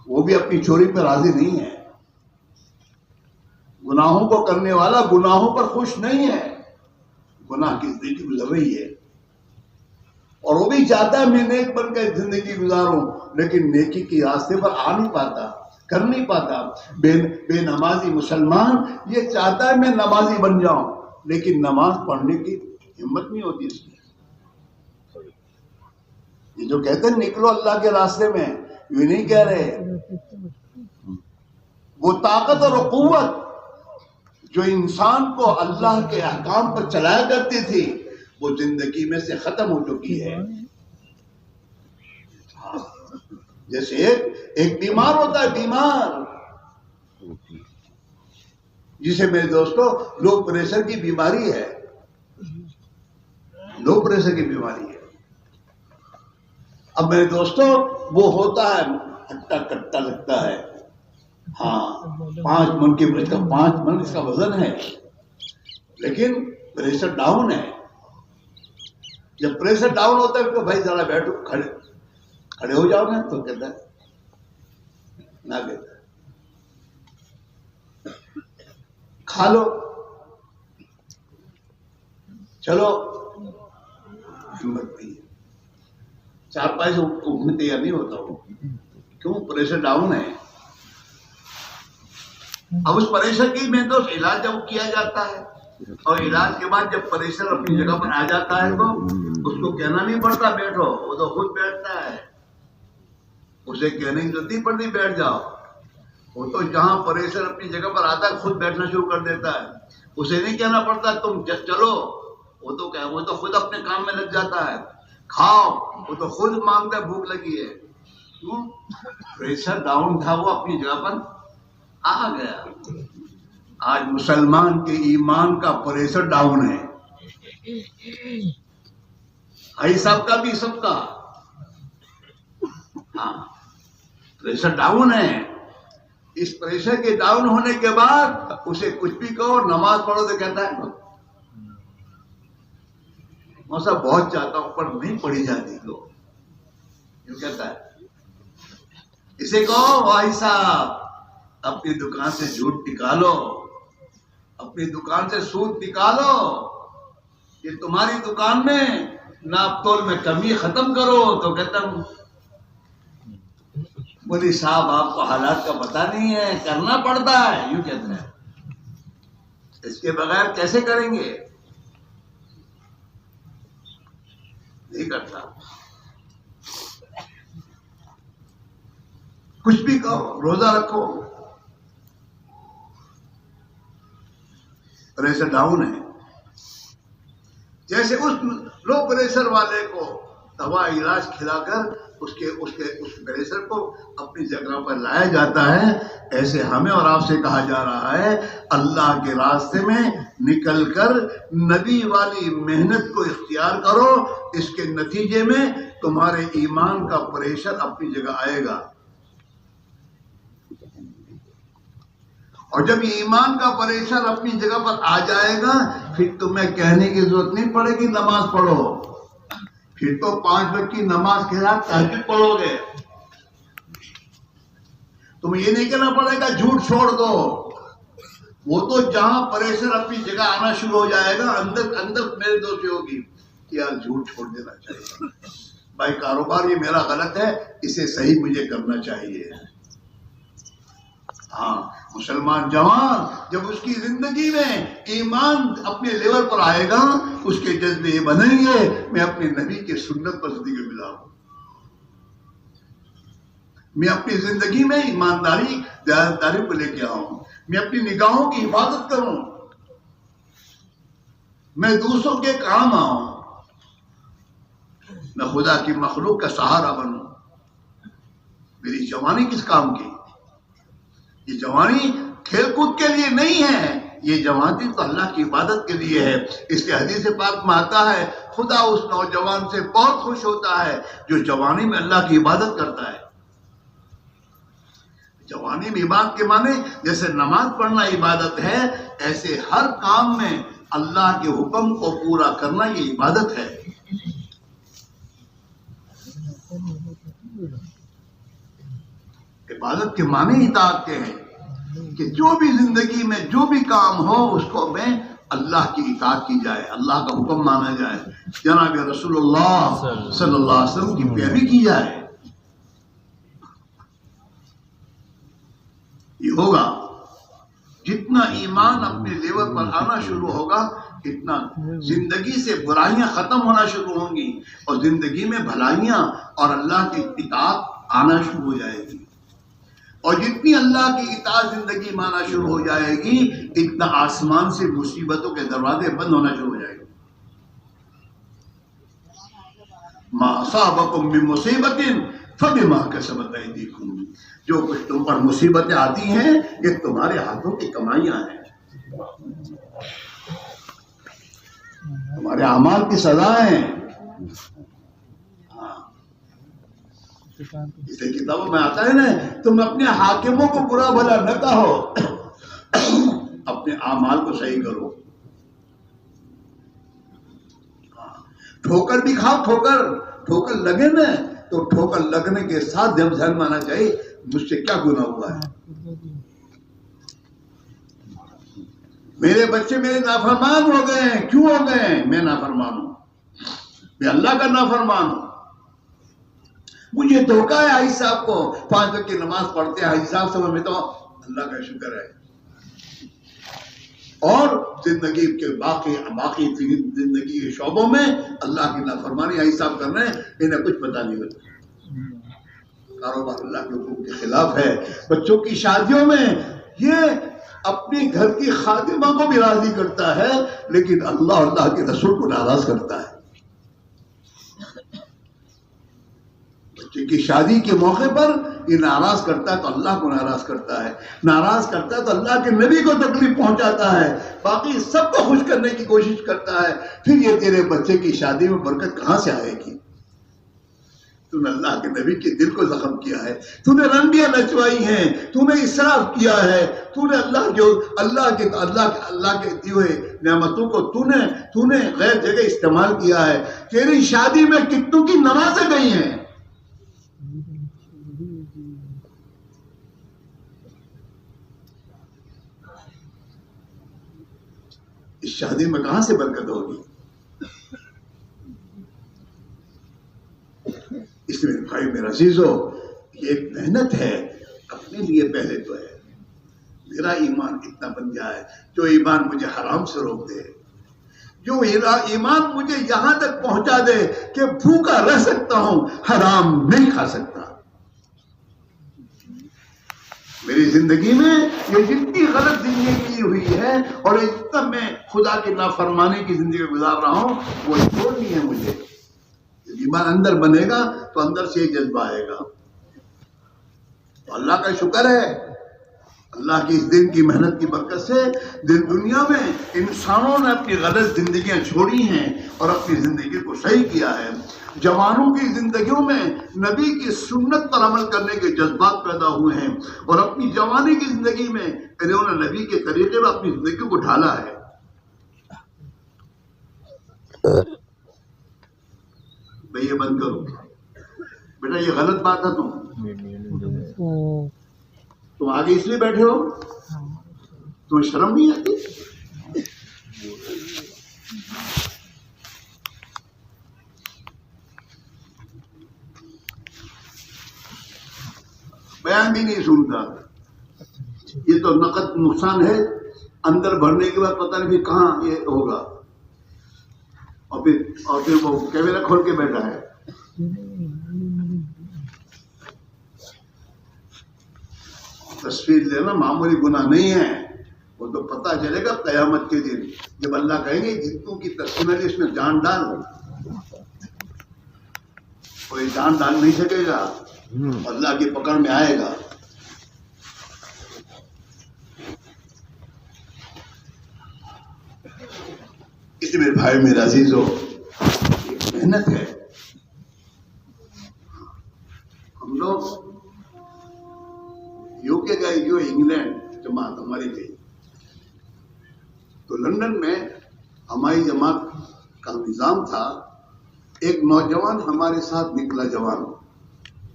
وہ بھی اپنی چوری پہ راضی نہیں ہے. گناہوں کو کرنے والا گناہوں پر خوش نہیں ہے، گناہ کی زندگی گزر رہی ہے، اور وہ بھی چاہتا ہے میں نیک بن کے زندگی گزاروں، لیکن نیکی کی راستے پر آ نہیں پاتا، کر نہیں پاتا. بے نمازی مسلمان یہ چاہتا ہے میں نمازی بن جاؤں، لیکن نماز پڑھنے کی ہمت نہیں ہوتی اس کی. یہ جو کہتے ہیں نکلو اللہ کے راستے میں، یہ نہیں کہہ رہے. وہ طاقت اور قوت جو انسان کو اللہ کے احکام پر چلایا کرتی تھی وہ زندگی میں سے ختم ہو چکی ہے. جیسے ایک بیمار ہوتا ہے، بیمار جسے میرے دوستوں لو پریشر کی بیماری ہے، لو پریشر کی بیماری ہے. اب میرے دوستوں وہ ہوتا ہے ہٹا کٹا لگتا ہے، ہاں 5 من اس کا وزن ہے، لیکن پریشر ڈاؤن ہے. جب پریشر ڈاؤن ہوتا ہے تو بھائی ذرا بیٹھو، کھڑے ہو جاؤ نا، تو کہتا ہے نہ کہتا ہے کھا لو، چلو ہمت نہیں ہے، 4 پائے سے اٹھنے تیار نہیں ہوتا وہ. کیوں؟ پریشر ڈاؤن ہے. اب اس پریشر کی میں تو علاج جب کیا جاتا ہے، اور علاج کے بعد جب پریشر اپنی جگہ پر آ جاتا ہے تو اس کو کہنا نہیں پڑتا بیٹھو، وہ تو خود بیٹھتا ہے. اسے کہنے کی ضرورت نہیں پڑتی بیٹھ جاؤ، وہ تو جہاں پریشر اپنی جگہ پر آتا ہے خود بیٹھنا شروع کر دیتا ہے. اسے نہیں کہنا پڑتا تم چلو، وہ تو خود اپنے کام میں لگ جاتا ہے. کھاؤ، وہ تو خود مانگتا ہے بھوک لگی ہے. کیوں؟ پریشر ڈاؤن تھا، وہ اپنی جگہ پر آ گیا. آج مسلمان کے ایمان کا پریشر ڈاؤن ہے، بھائی صاحب کا بھی، سب کا، ہاں پریشر ڈاؤن ہے۔ اس پریشر کے ڈاؤن ہونے کے بعد اسے کچھ بھی کہو، نماز پڑھو تو کہتا ہے موسیٰ بہت چاہتا ہوں پر نہیں پڑھی جاتی، تو کیوں کہتا ہے؟ اسے کہو بھائی صاحب اپنی دکان سے جھوٹ نکالو، اپنی دکان سے سود نکالو، یہ تمہاری دکان میں ناپ تول میں کمی ختم کرو، تو کہتا ہوں بولی صاحب آپ کو حالات کا پتہ نہیں ہے، کرنا پڑتا ہے، یوں کہتا ہے۔ اس کے بغیر کیسے کریں گے؟ نہیں کرتا، کچھ بھی کہو، روزہ رکھو، پریشر ڈاؤن ہے۔ جیسے اس لو پریشر والے کو دوا علاج کھلا کر اس پریشر کو اپنی جگہ پر لایا جاتا ہے، ایسے ہمیں اور آپ سے کہا جا رہا ہے اللہ کے راستے میں نکل کر نبی والی محنت کو اختیار کرو، اس کے نتیجے میں تمہارے ایمان کا پریشر اپنی جگہ آئے گا۔ اور جب یہ ایمان کا پریشر اپنی جگہ پر آ جائے گا، پھر تمہیں کہنے کی ضرورت نہیں پڑے گی نماز پڑھو، پھر تو 5 وقت کی نماز کے ساتھ تہجد پڑھو گے۔ تمہیں یہ نہیں کہنا پڑے گا جھوٹ چھوڑ دو، وہ تو جہاں پریشر اپنی جگہ آنا شروع ہو جائے گا اندر میرے دوست ہوگی کہ یار جھوٹ چھوڑ دینا چاہیے، بھائی کاروبار یہ میرا غلط ہے، اسے صحیح مجھے کرنا چاہیے۔ ہاں مسلمان جوان جب اس کی زندگی میں ایمان اپنے لیول پر آئے گا، اس کے جذبے یہ بنیں گے میں اپنے نبی کے سنت پر زندگی ملاؤں، میں اپنی زندگی میں ایمانداری دیانتداری کو لے کے آؤں، میں اپنی نگاہوں کی حفاظت کروں، میں دوسروں کے کام آؤں، میں خدا کی مخلوق کا سہارا بنوں۔ میری جوانی کس کام کی؟ یہ جوانی کھیل کود کے لیے نہیں ہے، یہ جوانی تو اللہ کی عبادت کے لیے ہے۔ اس کے حدیث پاک میں آتا ہے خدا اس نوجوان سے بہت خوش ہوتا ہے جو جوانی میں اللہ کی عبادت کرتا ہے۔ جوانی میں عبادت کے معنی جیسے نماز پڑھنا عبادت ہے، ایسے ہر کام میں اللہ کے حکم کو پورا کرنا یہ عبادت ہے۔ عبادت کے معنی اطاعت کے ہیں کہ جو بھی زندگی میں جو بھی کام ہو اس کو میں اللہ کی اطاعت کی جائے، اللہ کا حکم مانا جائے، جناب رسول اللہ صلی اللہ علیہ وسلم کی پیروی کی جائے۔ یہ ہوگا جتنا ایمان اپنے لیول پر آنا شروع ہوگا، اتنا زندگی سے برائیاں ختم ہونا شروع ہوں گی اور زندگی میں بھلائیاں اور اللہ کی اطاعت آنا شروع ہو جائے گی۔ اور جتنی اللہ کی اطاعت زندگی میں آنا شروع ہو جائے گی، اتنا آسمان سے مصیبتوں کے دروازے بند ہونا شروع ہو جائے گے۔ ما اصابکم من مصیبت فبما کسبت ایدیکم، جو کچھ تم پر مصیبتیں آتی ہیں یہ تمہارے ہاتھوں کی کمائیاں ہیں، تمہارے اعمال کی سزائیں ہیں۔ اس لیے کتابوں میں آتا ہے نا، تم اپنے حاکموں کو برا بھلا نہ کہو، اپنے اعمال کو صحیح کرو۔ ٹھوکر بھی کھاؤ، ٹھوکر لگے نا تو ٹھوکر لگنے کے ساتھ جب ذہن میں آنا چاہیے مجھ سے کیا گناہ ہوا ہے، میرے بچے میرے نافرمان ہو گئے ہیں، کیوں ہو گئے ہیں؟ میں نافرمان ہوں، میں اللہ کا نافرمان ہوں، مجھے دھوکا ہے حاجی صاحب کو، 5 وقت کی نماز پڑھتے ہیں حاجی صاحب سے، میں تو اللہ کا شکر ہے، اور زندگی کے باقی زندگی کے شعبوں میں اللہ کی نافرمانی حاجی صاحب کر رہے ہیں، انہیں کچھ پتہ نہیں ہوتا، کاروبار اللہ کے حکم کے خلاف ہے، بچوں کی شادیوں میں یہ اپنی گھر کی خادمہ کو بھی راضی کرتا ہے لیکن اللہ اور اللہ کے رسول کو ناراض کرتا ہے۔ بچے کی شادی کے موقع پر یہ ناراض کرتا ہے تو اللہ کو ناراض کرتا ہے، ناراض کرتا ہے تو اللہ کے نبی کو تکلیف پہنچاتا ہے، باقی سب کو خوش کرنے کی کوشش کرتا ہے. پھر یہ تیرے بچے کی شادی میں برکت کہاں سے آئے گی؟ تو نے اللہ کے نبی کے دل کو زخم کیا ہے، تو نے رنڈیاں نچوائی ہیں، تو نے اسراف کیا ہے، تو نے اللہ کے دیے ہوئے نعمتوں کو تو نے غیر جگہ استعمال کیا ہے. تیری شادی میں کتنوں کی نمازیں گئی ہیں. اس شادی میں کہاں سے برکت ہوگی؟ اس میں بھائی میرا عزیزو، یہ ایک محنت ہے اپنے لیے. پہلے تو ہے میرا ایمان اتنا بن جائے، جو ایمان مجھے حرام سے روک دے، جو ایمان مجھے یہاں تک پہنچا دے کہ بھوکا رہ سکتا ہوں، حرام نہیں کھا سکتا. میری زندگی میں یہ جتنی غلط زندگی کی ہوئی ہے اور اتنا میں خدا کی نافرمانی کی زندگی گزار رہا ہوں، وہ چھوڑنی ہے مجھے. ایمان اندر بنے گا تو اندر سے یہ جذبہ آئے گا. تو اللہ کا شکر ہے، اللہ کی اس دن کی محنت کی برکت سے دنیا میں انسانوں نے اپنی غلط زندگیاں چھوڑی ہیں اور اپنی زندگی کو صحیح کیا ہے. جوانوں کی زندگیوں میں نبی کی سنت پر عمل کرنے کے جذبات پیدا ہوئے ہیں اور اپنی جوانی کی زندگی میں انہوں نے نبی کے طریقے میں اپنی زندگی کو ڈھالا ہے. بھئی یہ بند کرو بیٹا، یہ غلط بات ہے. تم آگے اس لیے بیٹھے ہو، تمہیں شرم نہیں آتی؟ بیان بھی نہیں سنتا. یہ تو نقد نقصان ہے. اندر بھرنے کے بعد پتہ نہیں پھر کہاں یہ ہوگا. اور پھر وہ کیمرہ کھول کے بیٹھا ہے. تصویر لینا معمولی گناہ نہیں ہے. وہ تو پتہ چلے گا قیامت کے دن جب اللہ کہیں گے جتنوں کی تصویر ہے اس میں جان ڈال. کوئی جان ڈال نہیں سکے گا، اللہ کی پکڑ میں آئے گا. اس میں بھائی میرا عزیزو محنت ہے. ہم لوگ یو کے گئے، جو انگلینڈ جماعت ہماری گئی، تو لندن میں ہماری جماعت کا نظام تھا. ایک نوجوان ہمارے ساتھ نکلا،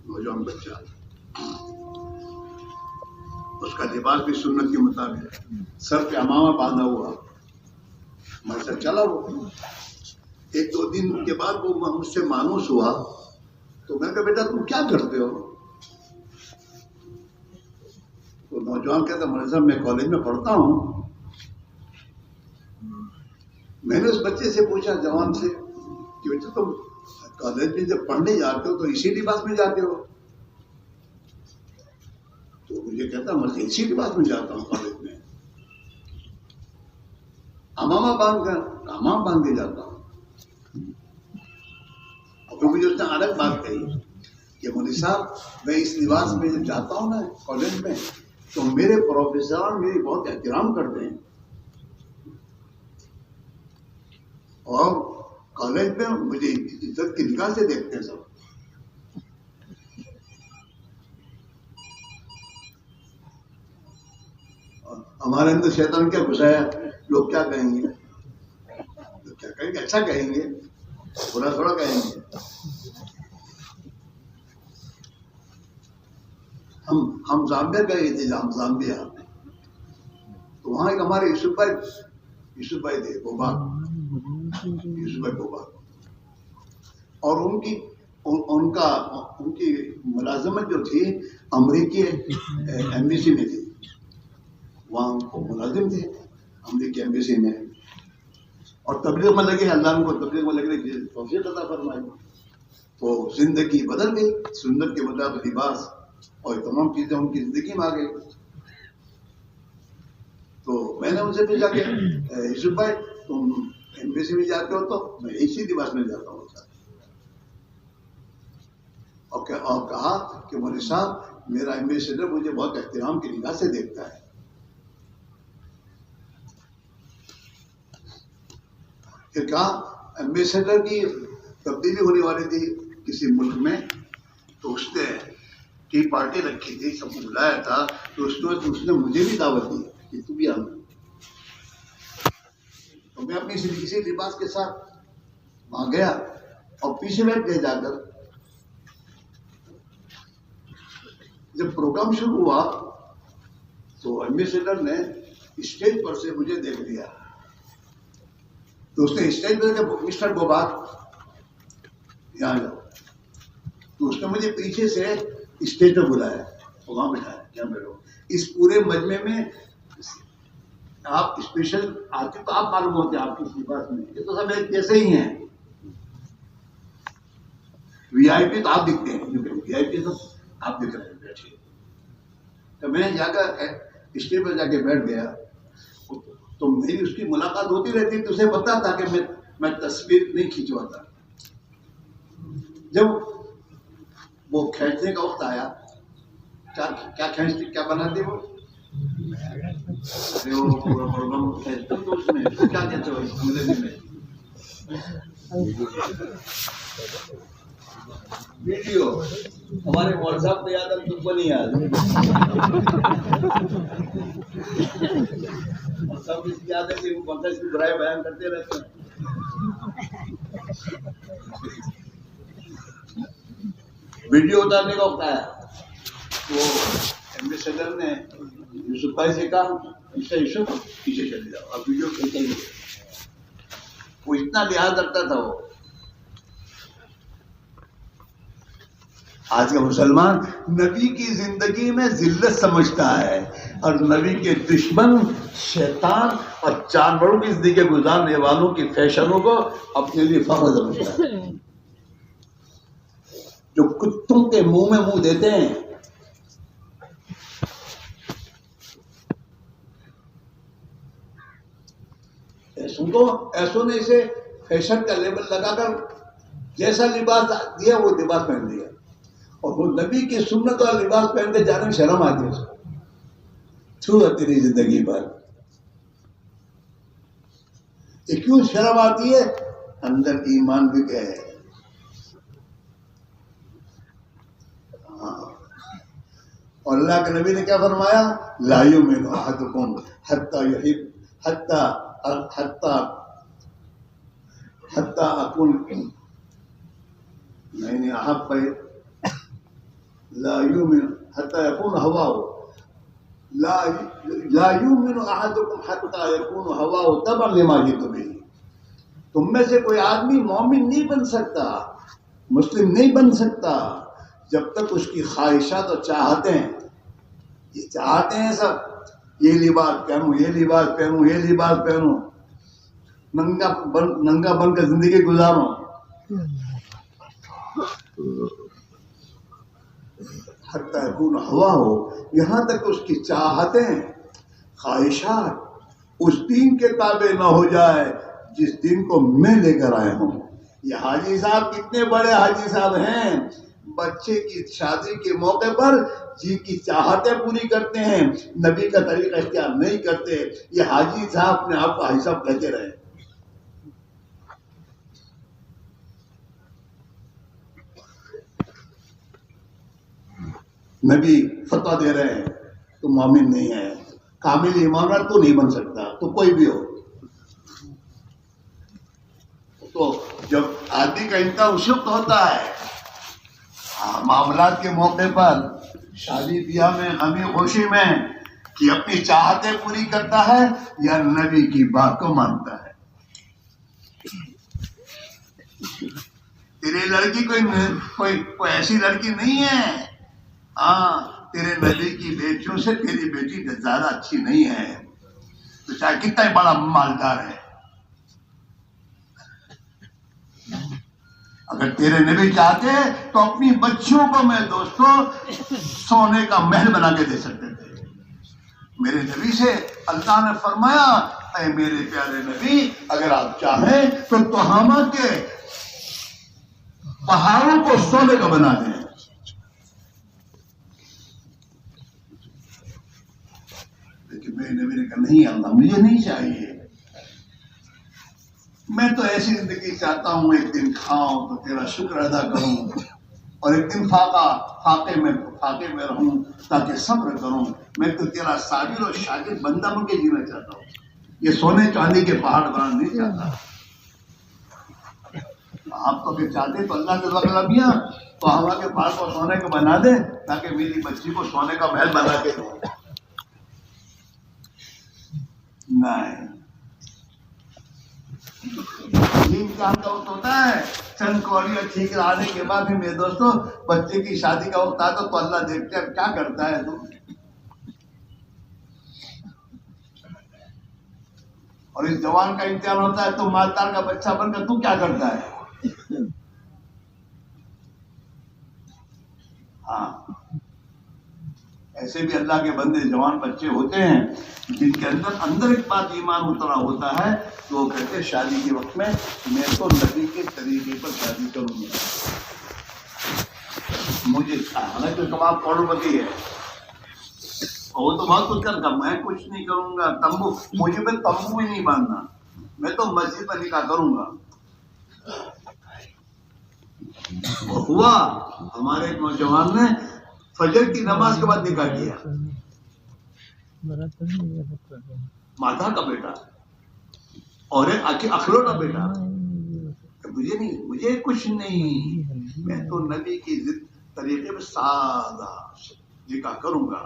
نوجوان بچہ. اس کا لباس بھی سنت کے مطابق، سر پہ امامہ باندھا ہوا، ہمارے ساتھ چلا. وہ ایک دو دن کے بعد وہ مجھ سے مانوس ہوا. تو میں کہا بیٹا تم کیا کرتے ہو؟ تو نوجوان کہتا مولوی صاحب میں کالج میں پڑھتا ہوں. میں نے اس بچے سے پوچھا، جوان سے، کہ بیٹا تم کالج میں جب پڑھنے جاتے ہو تو اسی لباس میں جاتے ہو؟ تو مجھے کہتا میں اسی لباس میں جاتا ہوں کالج میں، امامہ باندھ کے جاتا ہوں. اور پھر مجھے اس نے الگ بات کہی کہ مولوی صاحب میں اس لباس میں جب جاتا ہوں نا کالج میں تو میرے پروفیسر میری بہت احترام کرتے ہیں اور کالج میں مجھے عزت کی نگاہ سے دیکھتے ہیں سب. ہمارے اندر شیطان کیا گھسایا، لوگ کیا کہیں گے، کیا کہیں گے، اچھا کہیں گے، برا تھوڑا کہیں گے. ہم زامبیا گئے تھے، زامبیا. تو وہاں ایک ہمارے یوسف بھائی تھے، بوبا. اور ان کی ملازمت جو تھی امریکی ایمبیسی میں تھی. وہاں وہ ملازم تھے امریکی ایمبیسی میں اور تبلیغ میں لگے. اللہ ان کو تبلیغ میں لگنے کی توفیق عطا فرمائی. تو زندگی بدل گئی، سنت کے مطابق لباس اور تمام چیزیں ان کی زندگی میں آ گئی. تو میں نے ان سے پوچھا کہ یوسف بھائی تم ایمبیسی میں جاتے ہو؟ تو میں اسی لباس میں جاتا ہوں. اور کہا کہ مولوی صاحب میرا ایمبیسڈر مجھے بہت احترام کی نگاہ سے دیکھتا ہے. پھر کہا ایمبیسڈر کی تبدیلی ہونے والی تھی کسی ملک میں، تو اس نے ٹی پارٹی رکھی تھی، سب کو بلایا تھا، تو اس نے مجھے بھی دعوت دی کہ تو بھی آنا. تو میں اپنی کسی لباس کے ساتھ وہاں گیا اور پیچھے بیٹھ گئے. جا کر جب پروگرام شروع ہوا تو ایمبیسڈر نے اسٹیج پر سے مجھے دیکھ لیا. تو اس نے اسٹیج پر کہ مسٹر گوبار یہاں جاؤ. تو اس نے مجھے پیچھے سے اسٹیج پہ بلایا اور وہاں بٹھایا کیا بیٹھو. اس پورے مجمع میں آپ اسپیشل آتے تو آپ معلوم ہوتے آپ کس لباس میں، یہ تو سب ایک جیسے ہی ہیں. وی آئی پی تو آپ دکھتے ہیں، وی آئی پی تو آپ دکھ رہے ہیں بیٹھے. تو میں جا کر اسٹیج پر جا کے بیٹھ گیا تو میری اس کی ملاقات ہوتی رہتی تو اسے پتا تھا کہ میں تصویر نہیں کھینچواتا. جب وہ کھینچنے کا وقت آیا، کیا کھینچتے کیا بناتے وہ پروگرام کھینچتے تو اس میں کیا کہتے ہو انگریزی میں ویڈیو. ہمارے مول صاحب کو یاد ہے، تم کو نہیں یاد. سب اس کی یاد ہے کہ وہ کون سا اس کی برائی بیان کرتے رہتے ہیں. ویڈیو اتارنے کا وقت آیا تو ایمبیسڈر نے یوسف بھائی سے کہا مسٹر یوسف پیچھے چلے جاؤ، اب ویڈیو کھینچیں گے. وہ اتنا لحاظ رکھتا تھا. وہ آج کا مسلمان نبی کی زندگی میں ذلت سمجھتا ہے، اور نبی کے دشمن شیطان اور جانوروں کی زندگی گزارنے والوں کی فیشنوں کو اپنے لیے فخر سمجھتا ہے. جو کتوں کے منہ میں منہ دیتے ہیں. ایسوں نے اسے فیشن کا لیبل لگا کر جیسا لباس دیا وہ لباس پہن لیا، اور وہ نبی کی سنت اور لباس پہن کے جانے میں شرم آتی ہے. اس کو چھو تیری زندگی پر یہ کیوں شرم آتی ہے؟ اندر ایمان بھی ہے. اور اللہ کے نبی نے کیا فرمایا؟ لا یؤمن احدکم حتی یحب حتی اکون نہیں احب لا یؤمن حتی یکون ہواہ لا یؤمن احدکم حتی یکون ہواہ تبعا لما جئت بہ. تم میں سے کوئی آدمی مومن نہیں بن سکتا، مسلم نہیں بن سکتا جب تک اس کی خواہشات اور چاہتیں، یہ چاہتے ہیں سب یہ لباس پہنوں، یہ لباس پہنوں، یہ لباس پہنوں، ننگا بن کر زندگی گزاروں. حتی یکون ہوا ہو، یہاں تک اس کی چاہتیں خواہشات اس دین کے تابع نہ ہو جائے جس دین کو میں لے کر آیا ہوں. یہ حاجی صاحب کتنے بڑے حاجی صاحب ہیں، بچے کی شادی کے موقع پر جی کی چاہتیں پوری کرتے ہیں، نبی کا طریقہ اختیار نہیں کرتے. یہ حاجی صاحب اپنے آپ کو حاجی صاحب کہتے رہے. نبی فتویٰ دے رہے ہیں تو مومن نہیں ہے، کامل ایمان والا تو نہیں بن سکتا، تو کوئی بھی ہو. تو جب آدمی کا انتہا اس وقت ہوتا ہے معاملات کے موقع پر، شادی بیاہ میں، غمی خوشی میں، کہ اپنی چاہتیں پوری کرتا ہے یا نبی کی بات کو مانتا ہے. تیرے لڑکی کوئی ایسی لڑکی نہیں ہے، ہاں تیرے نبی کی بیٹیوں سے تیری بیٹی زیادہ اچھی نہیں ہے، تو چاہے کتنا ہی بڑا مالدار ہے. اگر تیرے نبی چاہتے تو اپنی بچیوں کو میں دوستوں سونے کا محل بنا کے دے سکتے تھے. میرے نبی سے اللہ نے فرمایا اے میرے پیارے نبی اگر آپ چاہیں تو تہامہ کے پہاڑوں کو سونے کا بنا دیں. میرے نبی نے کہا نہیں اللہ مجھے نہیں چاہیے، میں تو ایسی زندگی چاہتا ہوں ایک دن کھاؤں تو تیرا شکر ادا کروں، اور ایک دن فاقے میں رہوں تاکہ صبر کروں، میں تو تیرا صابر اور شاکر بندہ بن کے جینا چاہتا ہوں، یہ سونے چاندی کے پہاڑ بنانا نہیں چاہتا۔ آپ تو پھر چاہتے تو اللہ کے بغل میاں تو ہوا کے پہاڑ کو سونے کا بنا دے تاکہ میری بچی کو سونے کا محل بنا کے دو۔ نہیں، یہ امتحان کا وقت ہوتا ہے، چند کوڑیاں ٹھیک آنے کے بعد پھر میرے دوستوں بچے کی شادی کا وقت آتا تو اللہ دیکھتے ہیں کیا کرتا ہے تو، اور اس جوان کا امتحان ہوتا ہے تو مالدار کا بچہ بن کر تو کیا کرتا ہے۔ ہاں ایسے بھی اللہ کے بندے جوان بچے ہوتے ہیں جن کے اندر ایک بات ایمان اترا ہوتا ہے تو وہ کہتے ہیں شادی کے وقت میں تو نبی کے طریقے پر شادی کروں گا، مجھے حالانکہ کباب کروڑپتی ہے وہ تو بہت کچھ کرتا، میں کچھ نہیں کروں گا، تمبو مجھے پہ تمبو ہی نہیں باندھنا، میں تو مسجد میں نکاح کروں گا۔ ہوا ہمارے ایک نوجوان نے فجر کی نماز کے بعد نکاح کیا، ماتا کا بیٹا اور ایک اکھلوٹا بیٹا، مجھے کچھ نہیں، میں تو نبی کی طریقے میں سادہ نکاح کروں گا۔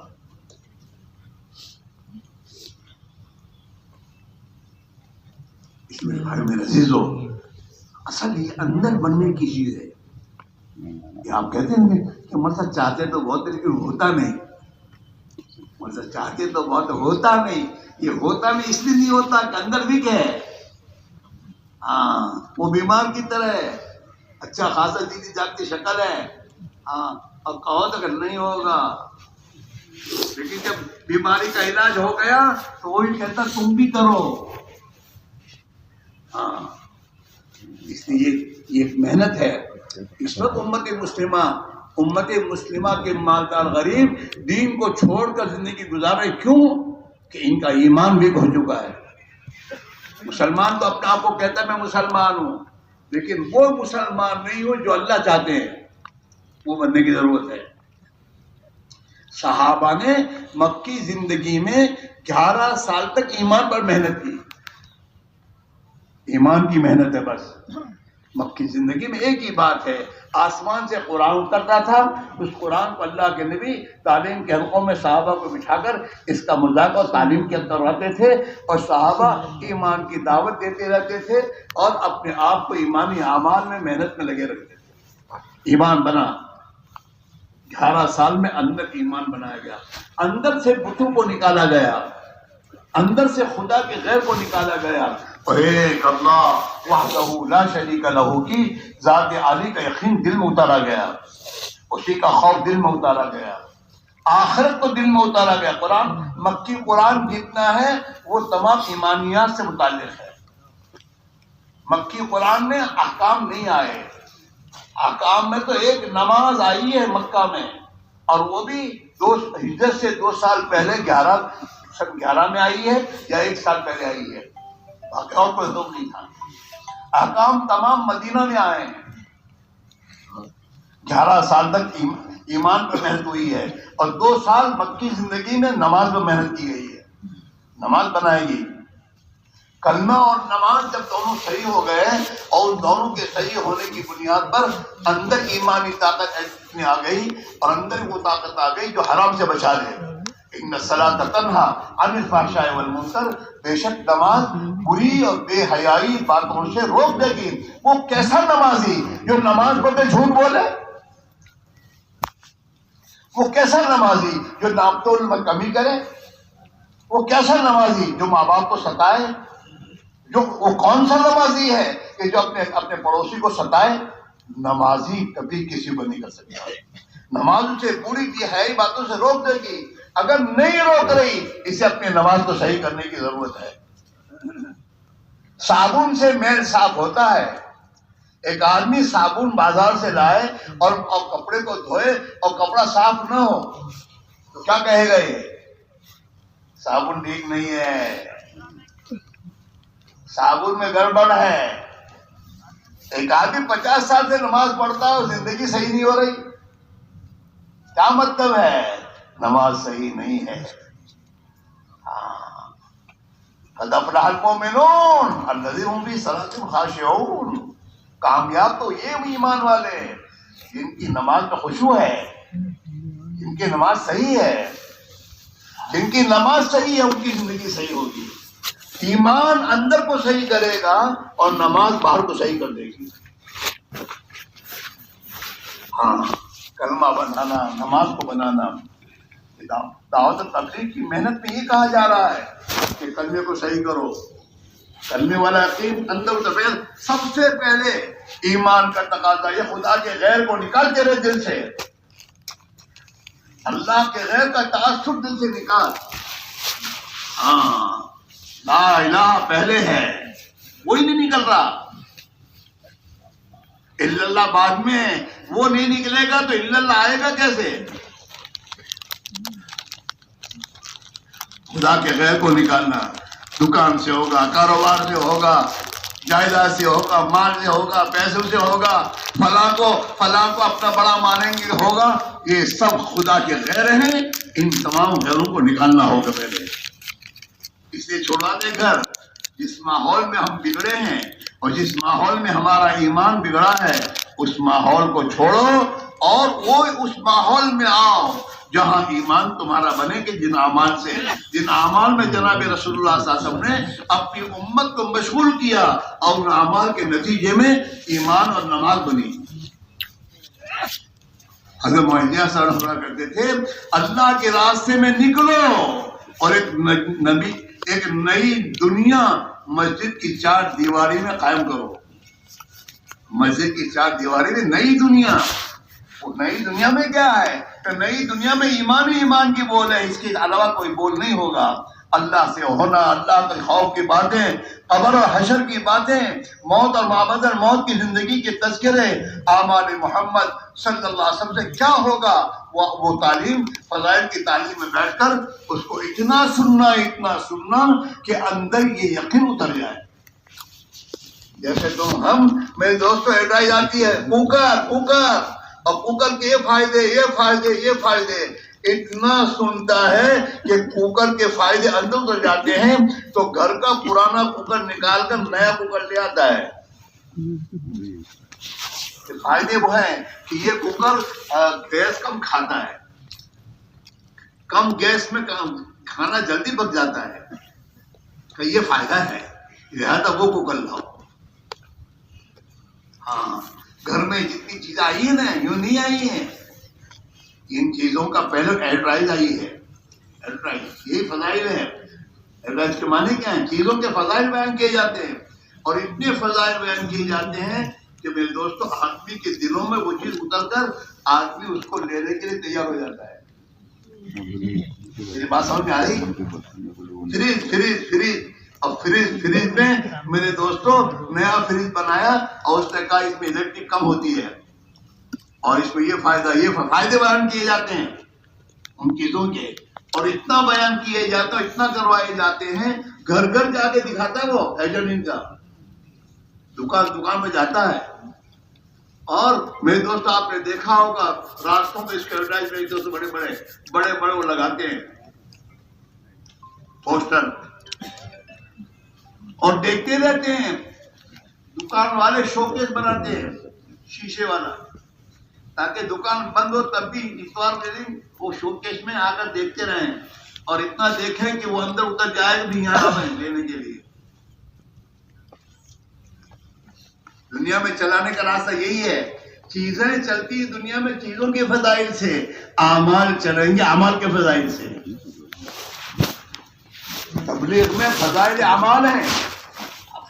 اس میں بھائی میرے عزیزو اصل یہ اندر بننے کی چیز ہے، یہ آپ کہتے ہیں کہ مرسا چاہتے تو بہت لیکن ہوتا نہیں، مرسا چاہتے تو بہت ہوتا نہیں، یہ ہوتا نہیں اس لیے نہیں ہوتا کہ اندر ویک ہے، ہاں وہ بیمار کی طرح ہے، اچھا خاصا جیتی جاگتی شکل ہے، ہاں اب کہو تو کہ نہیں ہوگا، لیکن جب بیماری کا علاج ہو گیا تو وہی کہتا تم بھی کرو۔ ہاں اس لیے یہ ایک محنت ہے، اس وقت امت مسلمہ کے مالدار غریب دین کو چھوڑ کر زندگی گزار رہے، کیوں کہ ان کا ایمان بھی ہو چکا ہے۔ مسلمان تو اپنے آپ کو کہتا ہے میں مسلمان ہوں، لیکن وہ مسلمان نہیں ہو جو اللہ چاہتے ہیں، وہ بننے کی ضرورت ہے۔ صحابہ نے مکی زندگی میں 11 سال تک ایمان پر محنت کی، ایمان کی محنت ہے بس۔ مکی زندگی میں ایک ہی بات ہے، آسمان سے قرآن اترتا تھا، اس قرآن کو اللہ کے نبی تعلیم کے حلقوں میں صحابہ کو بٹھا کر اس کا مذاکرہ اور تعلیم کیا کرواتے تھے، اور صحابہ ایمان کی دعوت دیتے رہتے تھے اور اپنے آپ کو ایمانی اعمال میں محنت میں لگے رکھتے تھے۔ ایمان بنا 11 سال میں اندر ایمان بنایا گیا، اندر سے بتوں کو نکالا گیا، اندر سے خدا کے غیر کو نکالا گیا، اور ایک اللہ وحدہ لا شریک لہ کی ذات عالی کا یقین دل میں اتارا گیا، اسی کا خوف دل میں اتارا گیا، آخرت کو دل میں اتارا گیا۔ قرآن مکی قرآن جتنا ہے وہ تمام ایمانیات سے متعلق ہے، مکی قرآن میں احکام نہیں آئے، احکام میں تو ایک نماز آئی ہے مکہ میں، اور وہ بھی ہجرت سے 2 سال پہلے 11 میں آئی ہے یا 1 سال پہلے آئی ہے، باقی اور کوئی حکم نہیں تھا۔ احکام تمام مدینہ میں آئے ہیں، 11 سال تک ایمان پر محنت ہوئی ہے، اور 2 سال مکی زندگی میں نماز پر محنت کی گئی ہے، نماز بنائی گئی۔ کلمہ اور نماز جب دونوں صحیح ہو گئے اور ان دونوں کے صحیح ہونے کی بنیاد پر اندر ایمانی طاقت اتنی آ گئی اور اندر وہ طاقت آ گئی جو حرام سے بچا لے۔ ان الصلاۃ تنہا عن الفحشاء والمنکر، بے شک نماز بری اور بے حیائی باتوں سے روک دے گی۔ وہ کیسا نمازی جو نماز پڑھتے جھوٹ بولے، وہ کیسا نمازی جو نام تول میں کمی کرے، وہ کیسا نمازی جو ماں باپ کو ستائے، وہ کون سا نمازی ہے کہ جو اپنے پڑوسی کو ستائے؟ نمازی کبھی کسی کو نہیں کر سکتا، نماز اسے پوری بے حیائی باتوں سے روک دے گی۔ اگر نہیں روک رہی اسے اپنی نماز کو صحیح کرنے کی ضرورت ہے۔ صابن سے میل صاف ہوتا ہے، ایک آدمی صابن بازار سے لائے اور کپڑے کو دھوئے اور کپڑا صاف نہ ہو تو کیا کہے گا؟ یہ صابن ٹھیک نہیں ہے، صابن میں گڑبڑ ہے. ایک آدمی 50 سال سے نماز پڑھتا ہے اور زندگی صحیح نہیں ہو رہی، کیا مطلب ہے؟ نماز صحیح نہیں ہے. قد افلح المؤمنون الذین هم فی صلاتہم خاشعون. کامیاب تو یہ ایمان والے ہیں جن کی نماز میں خشوع ہے، جن کی نماز صحیح ہے. جن کی نماز صحیح ہے ان کی زندگی صحیح ہوگی. ایمان اندر کو صحیح کرے گا اور نماز باہر کو صحیح کر دے گی. ہاں، کلمہ بنانا، نماز کو بنانا. دعوت تبلیغ کی محنت میں یہ کہا جا رہا ہے کہ کلمے کو صحیح کرو. کلمے والا یقین اندر اتر. سب سے پہلے ایمان کا تقاضا یہ خدا کے غیر کو نکال تیرے دل سے. اللہ کے غیر کا تعصب دل سے نکال. ہاں، لا الہ پہلے ہے، وہی نہیں نکل رہا. الا اللہ بعد میں، وہ نہیں نکلے گا تو الا اللہ آئے گا کیسے؟ خدا کے غیر کو نکالنا. دکان سے ہوگا، کاروبار سے ہوگا، جائیداد سے ہوگا، مال سے ہوگا، پیسوں سے ہوگا، فلاں کو اپنا بڑا مانیں گے ہوگا. یہ سب خدا کے غیر ہیں. ان تمام غیروں کو نکالنا ہوگا پہلے. اس لیے چھوڑا دے گھر. جس ماحول میں ہم بگڑے ہیں اور جس ماحول میں ہمارا ایمان بگڑا ہے، اس ماحول کو چھوڑو اور وہ اس ماحول میں آؤ جہاں ایمان تمہارا بنے کہ جن اعمال میں جناب رسول اللہ صلی اللہ علیہ وسلم نے اپنی امت کو مشغول کیا اور ان اعمال کے نتیجے میں ایمان اور نماز بنی. حضرت معاذ صاحب کرتے تھے اللہ کے راستے میں نکلو اور ایک نئی دنیا مسجد کی 4 دیواری میں قائم کرو. مسجد کی 4 دیواری میں نئی دنیا. وہ نئی دنیا میں کیا ہے کہ نئی دنیا میں ایمان ہی ایمان کی بول ہے، اس کے علاوہ کوئی بول نہیں ہوگا. اللہ سے ہونا، اللہ کے خوف کی باتیں، قبر اور حشر کی باتیں، موت اور بعد موت کی زندگی کے تذکرے، اعمال محمد صلی اللہ علیہ وسلم سے کیا ہوگا، وہ تعلیم، فضائل کی تعلیم میں بیٹھ کر اس کو اتنا سننا کہ اندر یہ یقین اتر جائے. جیسے تو میرے دوستوں ایڈوائز آتی ہے کوکر اور کوکر کے یہ فائدے اتنا سنتا ہے کہ کوکر کے فائدے اندر اتر جاتے ہیں تو گھر کا پرانا کوکر نکال کر نیا کوکر لے آتا ہے. فائدے وہ ہیں کہ یہ کوکر گیس کم کھاتا ہے، کم گیس میں کھانا جلدی پک جاتا ہے. کہ یہ فائدہ ہے، لہذا وہ کوکر لاؤ. ہاں، گھر میں جتنی چیزیں آئی ہیں نا یوں نہیں آئی ہیں. ان چیزوں کا پہلے ایڈورٹائز آئی ہے. ایڈورٹائز یہی فضائل ہے. ایڈورٹائز کے معنی کیا ہیں؟ چیزوں کے فضائل بیان کیے جاتے ہیں اور اتنے فضائل بیان کیے جاتے ہیں کہ میرے دوستوں آدمی کے دلوں میں وہ چیز اتر کر آدمی اس کو لینے کے لیے تیار ہو جاتا ہے. میری بات سمجھ میں آ رہی؟ فریج اور فریج میں میرے دوستوں نیا فریج بنایا اور اس نے کہا اس میں الیکٹرک کم ہوتی ہے اور اس میں یہ فائدے بیان کیے جاتے ہیں ان چیزوں کے. اور اتنا بیان کیے جاتے ہیں، اتنا کروائے جاتے ہیں، گھر جا کے دکھاتا ہے وہ ایجنٹ ان کا. دکان میں جاتا ہے. اور میرے دوست آپ نے دیکھا ہوگا راستوں پہ اس کے ایڈورٹائزمنٹ بڑے وہ لگاتے ہیں پوسٹر اور دیکھتے رہتے ہیں. دکان والے شوکیس بناتے ہیں شیشے والا تاکہ دکان بند ہو تب بھی اتوار کے دن وہ شوکیس میں آ کر دیکھتے رہیں اور اتنا دیکھیں کہ وہ اندر اتر جائے بھی یہاں میں لینے کے لیے. دنیا میں چلانے کا راستہ یہی ہے. چیزیں چلتی ہیں دنیا میں چیزوں کے فضائل سے، اعمال چلیں گے اعمال کے فضائل سے. تبلیغ میں فضائل اعمال ہیں.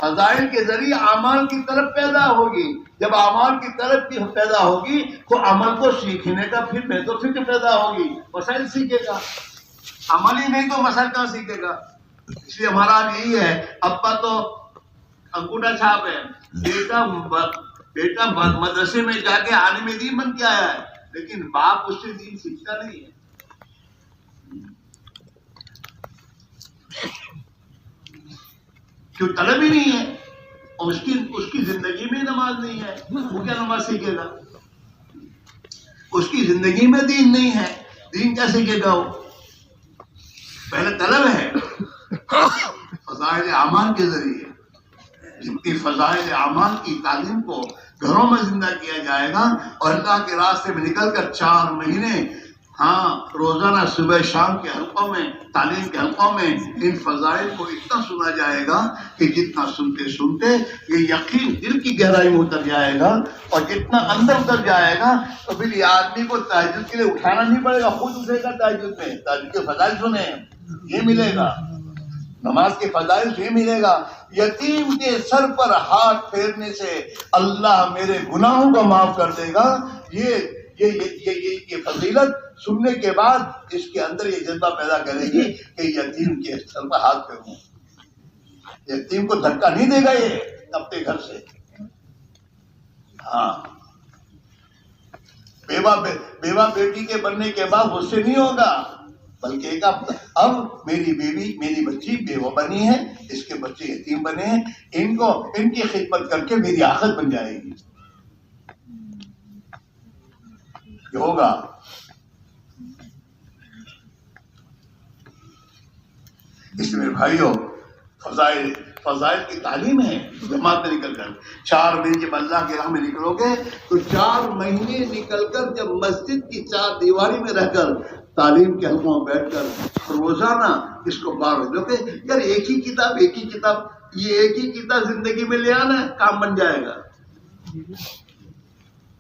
فضائل کے ذریعے اعمال کی طرف پیدا ہوگی. جب اعمال کی طرف پیدا ہوگی تو عمل کو سیکھنے کا پھر تو فکر پیدا ہوگی. مسائل سیکھے گا، عمل ہی نہیں تو مسائل کہاں سیکھے گا. اس لیے ہمارا یہی ہے، ابا تو انگوٹھا چھاپ ہے، بیٹا مدرسے میں جا کے عالم دین بن کے آیا ہے، لیکن باپ اس سے دین سیکھتا نہیں ہے. کیوں طلب ہی نہیں ہے، اور اس کی زندگی میں نماز نہیں ہے، وہ کیا نماز سیکھے گا؟ اس کی زندگی میں دین نہیں ہے، دین کیا سیکھے گا وہ؟ پہلے طلب ہے فضائل اعمال کے ذریعے. جتنی فضائل اعمال کی تعلیم کو گھروں میں زندہ کیا جائے گا، اور اللہ کے راستے میں نکل کر 4 مہینے روزانہ صبح شام کے حلقوں میں، تعلیم کے حلقوں میں ان فضائل کو اتنا سنا جائے گا کہ جتنا سنتے سنتے یہ یقین دل کی گہرائی میں اتر جائے گا، اور جتنا اندر اتر جائے گا تو پھر یہ آدمی کو تہجد کے لیے اٹھانا نہیں پڑے گا، خود اٹھے گا تہجد میں. تہجد کے فضائل سنیں، یہ ملے گا. نماز کے فضائل سے ملے گا. یتیم کے سر پر ہاتھ پھیرنے سے اللہ میرے گناہوں کو معاف کر دے گا. یہ فضیلت سننے کے بعد اس کے اندر یہ جذبہ پیدا کرے گی کہ یتیم کے سر پر ہاتھ پھیروں. یتیم کو دھکا نہیں دے گا یہ اپنے گھر سے. بیوہ بیٹی کے بننے کے بعد غصے نہیں ہوگا، بلکہ اب میری بچی بیوہ بنی ہے، اس کے بچے یتیم بنے ہیں، ان کی خدمت کر کے میری آخرت بن جائے گی. یہ ہوگا. اس میں بھائیوں فضائل کی تعلیم ہے. جماعت میں نکل کر 4 مہینے جب اللہ کے راہ میں نکلو گے تو 4 مہینے نکل کر جب مسجد کی 4 دیواری میں رہ کر تعلیم کے حلقوں میں بیٹھ کر روزانہ اس کو بار کہ یار ایک ہی کتاب یہ ایک ہی کتاب زندگی میں لے آنا کام بن جائے گا.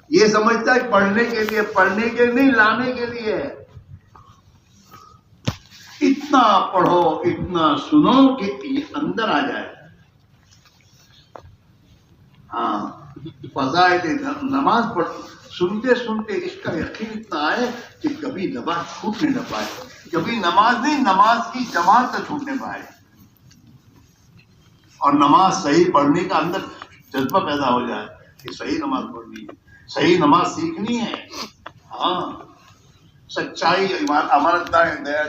یہ سمجھتا ہے پڑھنے کے نہیں، لانے کے لیے. اتنا پڑھو، اتنا سنو کہ یہ اندر آ جائے. فضائل نماز پڑھ سنتے سنتے اس کا یقین اتنا آئے کہ کبھی نماز چھوٹنے نہ پائے، کبھی نماز کی جماعت نہ چھوٹنے پائے، اور نماز صحیح پڑھنے کا اندر جذبہ پیدا ہو جائے کہ صحیح نماز پڑھنی ہے، صحیح نماز سیکھنی ہے. سچائی، امانت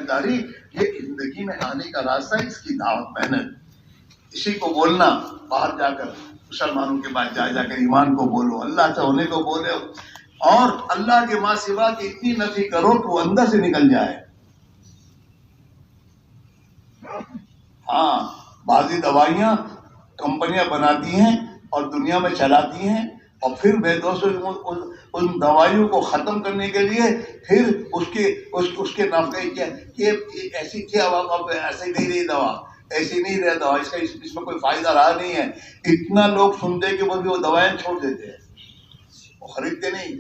داری یہ زندگی میں آنے کا راستہ ہے. اس کی دعوت، محنت، اسی کو بولنا. باہر جا کر مسلمانوں کے بعد جا کر ایمان کو بولو، اللہ سے ہونے کو بولو، اور اللہ کے ماں سوا کی اتنی نفی کرو کہ وہ اندر سے نکل جائے. بعضی دوائیاں کمپنیاں بناتی ہیں اور دنیا میں چلاتی ہیں، اور پھر بے دوستوں ان دوائیوں کو ختم کرنے کے لیے پھر اس کے نفع کہ ایسی تھی، اب ایسے نہیں رہی دوا، ایسی نہیں رہا دوا، اس میں کوئی فائدہ رہا نہیں ہے. اتنا لوگ سنتے کہ وہ دوائیں چھوڑ دیتے ہیں، وہ خریدتے نہیں.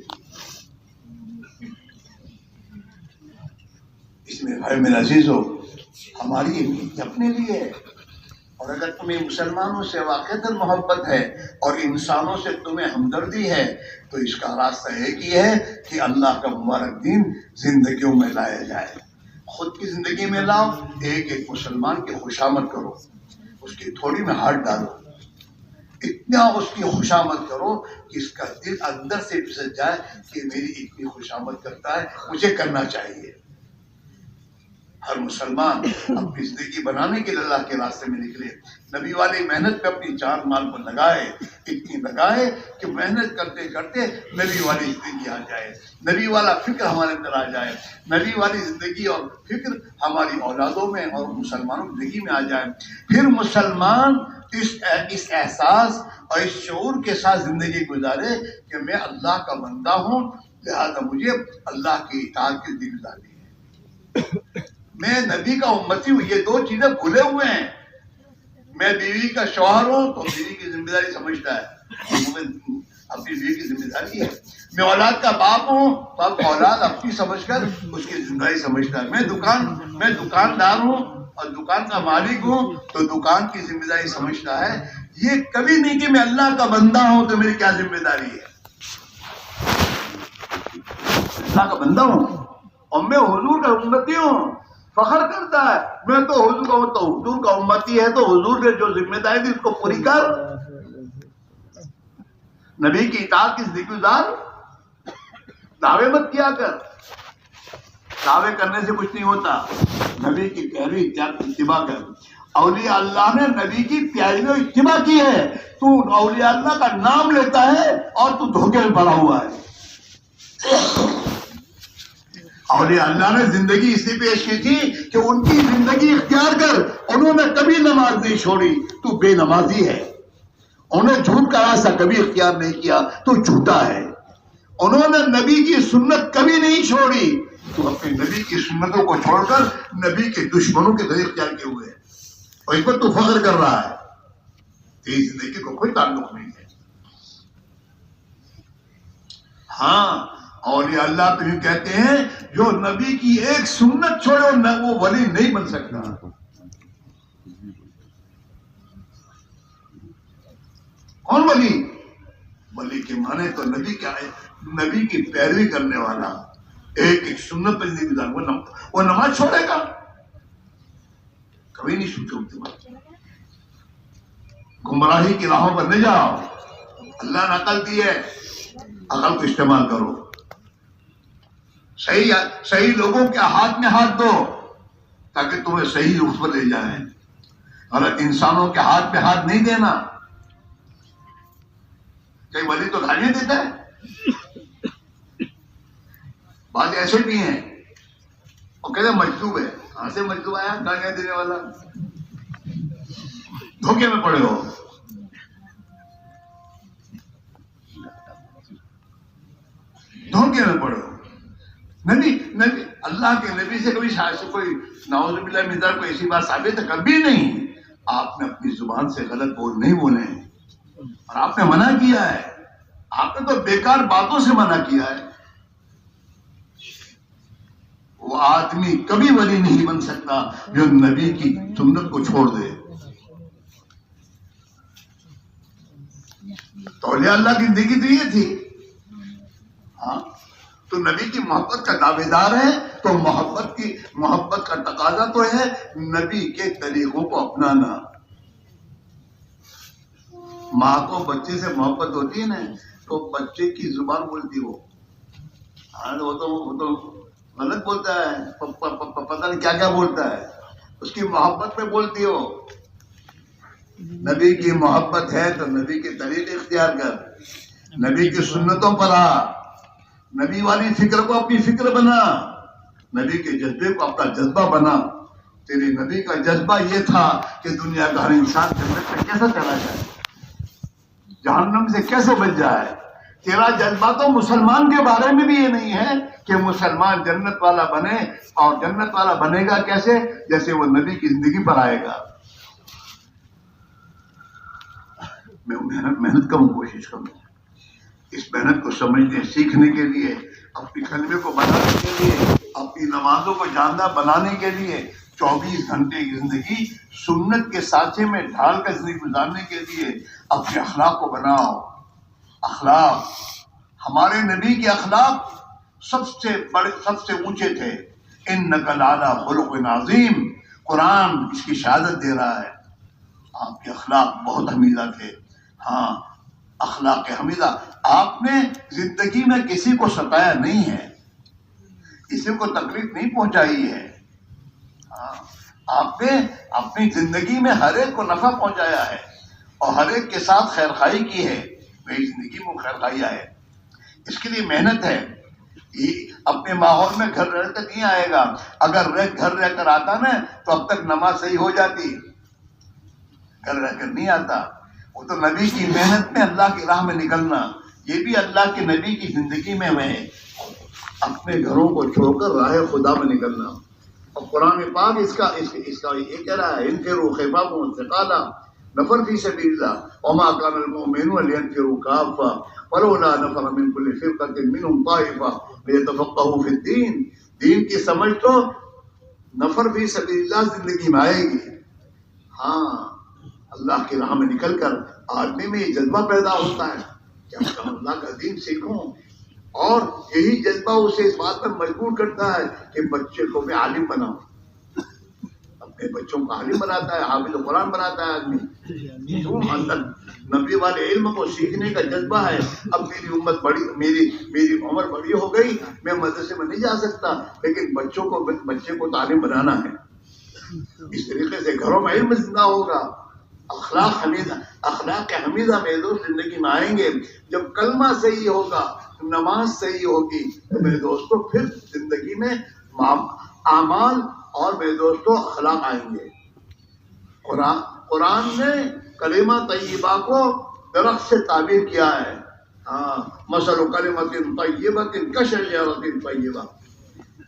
اس میں بھائی میرا عزیز ہو، ہماری اپنے لیے ہے. اور اگر تمہیں مسلمانوں سے واقعتاً محبت ہے اور انسانوں سے تمہیں ہمدردی ہے تو اس کا راستہ ایک ہی ہے کہ اللہ کا مبارک دین زندگیوں میں لایا جائے. خود کی زندگی میں لاؤ، ایک مسلمان کی خوشامد کرو، اس کی تھوڑی میں ہاتھ ڈالو، اتنا اس کی خوشامد کرو کہ اس کا دل اندر سے پھسل جائے کہ میری اتنی خوشامد کرتا ہے، مجھے کرنا چاہیے. ہر مسلمان اپنی زندگی بنانے کے لیے اللہ کے راستے میں نکلے. نبی والی محنت پہ اپنی جان مال کو لگائے، اتنی لگائے کہ محنت کرتے کرتے نبی والی زندگی آ جائے، نبی والا فکر ہمارے اندر آ جائے، نبی والی زندگی اور فکر ہماری اولادوں میں اور مسلمانوں کی زندگی میں آ جائے. پھر مسلمان اس احساس اور اس شعور کے ساتھ زندگی گزارے کہ میں اللہ کا بندہ ہوں، لہذا مجھے اللہ کی اطاعت کی زندگی گزارنی ہے. میں نبی کا امتی ہوں، یہ 2 چیزیں بھولے ہوئے ہیں. میں بیوی کا شوہر ہوں تو بیوی کی ذمہ داری سمجھتا ہے، اپنی بیوی کی ذمہ داری ہے. میں اولاد کا باپ ہوں تو اب اولاد اپنی سمجھ کر اس کی ذمہ داری سمجھتا ہے. میں دکاندار ہوں اور دکان کا مالک ہوں تو دکان کی ذمہ داری سمجھتا ہے. یہ کبھی نہیں کہ میں اللہ کا بندہ ہوں تو میری کیا ذمہ داری ہے. اللہ کا بندہ ہوں اور میں حضور کا امتی ہوں، فخر کرتا ہے میں تو حضور کا امتی ہے تو حضور نے جو ذمہ داری تھی اس کو پوری کر. نبی کی اطاعت کی زندگی گزار، دعوے مت کیا کر. دعوے کرنے سے کچھ نہیں ہوتا، نبی کی پیروی اتباع کر. اولیاء اللہ نے نبی کی پیروی و اتباع کی ہے، تو اولیاء اللہ کا نام لیتا ہے اور تو دھوکے میں پڑا ہوا ہے. اولیاء اللہ نے زندگی اسی پیش کی تھی کہ ان کی زندگی اختیار کر، انہوں نے کبھی نماز نہیں چھوڑی، تو بے نمازی ہے. انہوں نے جھوٹ کا راستہ کبھی اختیار نہیں کیا، تو جھوٹا ہے. انہوں نے نبی کی سنت کبھی نہیں چھوڑی، تو اپنے نبی کی سنتوں کو چھوڑ کر نبی کے دشمنوں کے طریقے اختیار کیے ہوئے ہیں، اور اس پر تو فخر کر رہا ہے. تیری زندگی کو کوئی تعلق نہیں ہے. ہاں، اولیاء اللہ تو یہ کہتے ہیں جو نبی کی ایک سنت چھوڑے وہ ولی نہیں بن سکتا. کون ولی؟ ولی کے معنی تو نبی کیا ہے؟ نبی کی پیروی کرنے والا، ایک ایک سنت پر زندگی گزارے. وہ نماز چھوڑے گا؟ کبھی نہیں چھوڑتے. گمراہی کی راہوں پر نہ جاؤ. اللہ نے عقل دی ہے، عقل کو استعمال کرو. صحیح لوگوں کے ہاتھ میں ہاتھ دو تاکہ تمہیں صحیح رخ پر لے جائیں. غلط انسانوں کے ہاتھ میں ہاتھ نہیں دینا. کئی ولی تو گالیاں دیتا ہے، بعض ایسے بھی ہیں وہ کہتے ہیں مجذوب ہے. کہاں سے مجذوب آیا گالیاں دینے والا؟ دھوکے میں پڑے ہو. دھوکے میں پڑے ہو. نبی اللہ کے نبی سے کبھی شاید کوئی نعوذ باللہ من ذالک کوئی ایسی بات ثابت ہے کبھی نہیں. آپ نے اپنی زبان سے غلط نہیں بولے ہیں، اور آپ نے منع کیا ہے. آپ نے تو بیکار باتوں سے منع کیا ہے. وہ آدمی کبھی ولی نہیں بن سکتا جو نبی کی سنت کو چھوڑ دے. تو اولیاء اللہ کی زندگی تو یہ تھی. ہاں، تو نبی کی محبت کا دعوے دار ہے تو محبت کا تقاضا تو ہے نبی کے طریقوں کو اپنانا. ماں کو بچے سے محبت ہوتی ہے نا تو بچے کی زبان بولتی وہ تو غلط بولتا ہے، پتہ نہیں کیا کیا بولتا ہے، اس کی محبت میں بولتی ہو. نبی کی محبت ہے تو نبی کے طریقے اختیار کر، نبی کی سنتوں پر آ، نبی والی فکر کو اپنی فکر بنا، نبی کے جذبے کو اپنا جذبہ بنا. تیرے نبی کا جذبہ یہ تھا کہ دنیا کا ہر انسان جنت میں کیسے چلا جائے، جہنم سے کیسے بچ جائے. تیرا جذبہ تو مسلمان کے بارے میں بھی یہ نہیں ہے کہ مسلمان جنت والا بنے، اور جنت والا بنے گا کیسے؟ جیسے وہ نبی کی زندگی پر آئے گا. میں محنت کروں، کوشش کروں اس محنت کو سمجھنے سیکھنے کے لیے، اپنی کلمے کو بنانے کے لیے، اپنی نمازوں کو جاندہ بنانے کے لیے 24 گھنٹے کی زندگی سنت کے سانچے میں ڈھال کر زندگی گزارنے کے لیے اپنے اخلاق کو بناؤ. اخلاق، ہمارے نبی کے اخلاق سب سے اونچے تھے. انک لعلی خلق عظیم، قرآن اس کی شہادت دے رہا ہے. آپ کے اخلاق بہت حمیدہ تھے. ہاں، اخلاق حمیدہ. آپ نے زندگی میں کسی کو ستایا نہیں ہے، کسی کو تکلیف نہیں پہنچائی ہے. آپ نے اپنی زندگی میں ہر ایک کو نفع پہنچایا ہے اور ہر ایک کے ساتھ خیرخواہی کی ہے. میری زندگی میں خیرخواہی آئے، اس کے لیے محنت ہے. اپنے ماحول میں گھر رہ کر نہیں آئے گا. اگر گھر رہ کر آتا نا تو اب تک نماز صحیح ہو جاتی. گھر رہ کر نہیں آتا. وہ تو نبی کی محنت میں اللہ کی راہ میں نکلنا، یہ بھی اللہ کے نبی کی زندگی میں ہے، اپنے گھروں کو چھوڑ کر راہ خدا میں نکلنا. اور قرآن پاک اس کا یہ کہہ رہا ہے انفروا خفافا وثقالا نفر فی سبیل اللہ وما كان المؤمنون لينفروا كافة ولولا نفر من كل فرقة منهم طائفة ليتفقهوا في الدين. دین کی سمجھ تو نفر فی سبیل اللہ زندگی میں آئے گی. ہاں، اللہ کی راہ میں نکل کر آدمی میں یہ جذبہ پیدا ہوتا ہے کہ اللہ کا دین سیکھوں، اور یہی جذبہ اسے اس بات پر مجبور کرتا ہے کہ بچے کو میں عالم بناؤں، اپنے بچوں کو عالم بناتا ہے، حافظ قرآن بناتا ہے آدمی. کیوں؟ اندر نبی والے علم کو سیکھنے کا جذبہ ہے. اب میری امت بڑی، میری عمر بڑی ہو گئی، میں مدرسے میں نہیں جا سکتا، لیکن بچے کو تعلیم بنانا ہے. اس طریقے سے گھروں میں علم زندہ ہوگا. اخلاق حمیدہ میرے دوست زندگی میں آئیں گے. جب کلمہ صحیح ہوگا، نماز صحیح ہوگی، تو میرے دوستوں پھر زندگی میں اعمال اور میرے دوستوں اخلاق آئیں گے. قرآن نے کلمہ طیبہ کو درخت سے تعبیر کیا ہے. ہاں، مثل کلمۃ طیبۃ کشجرۃ طیبہ.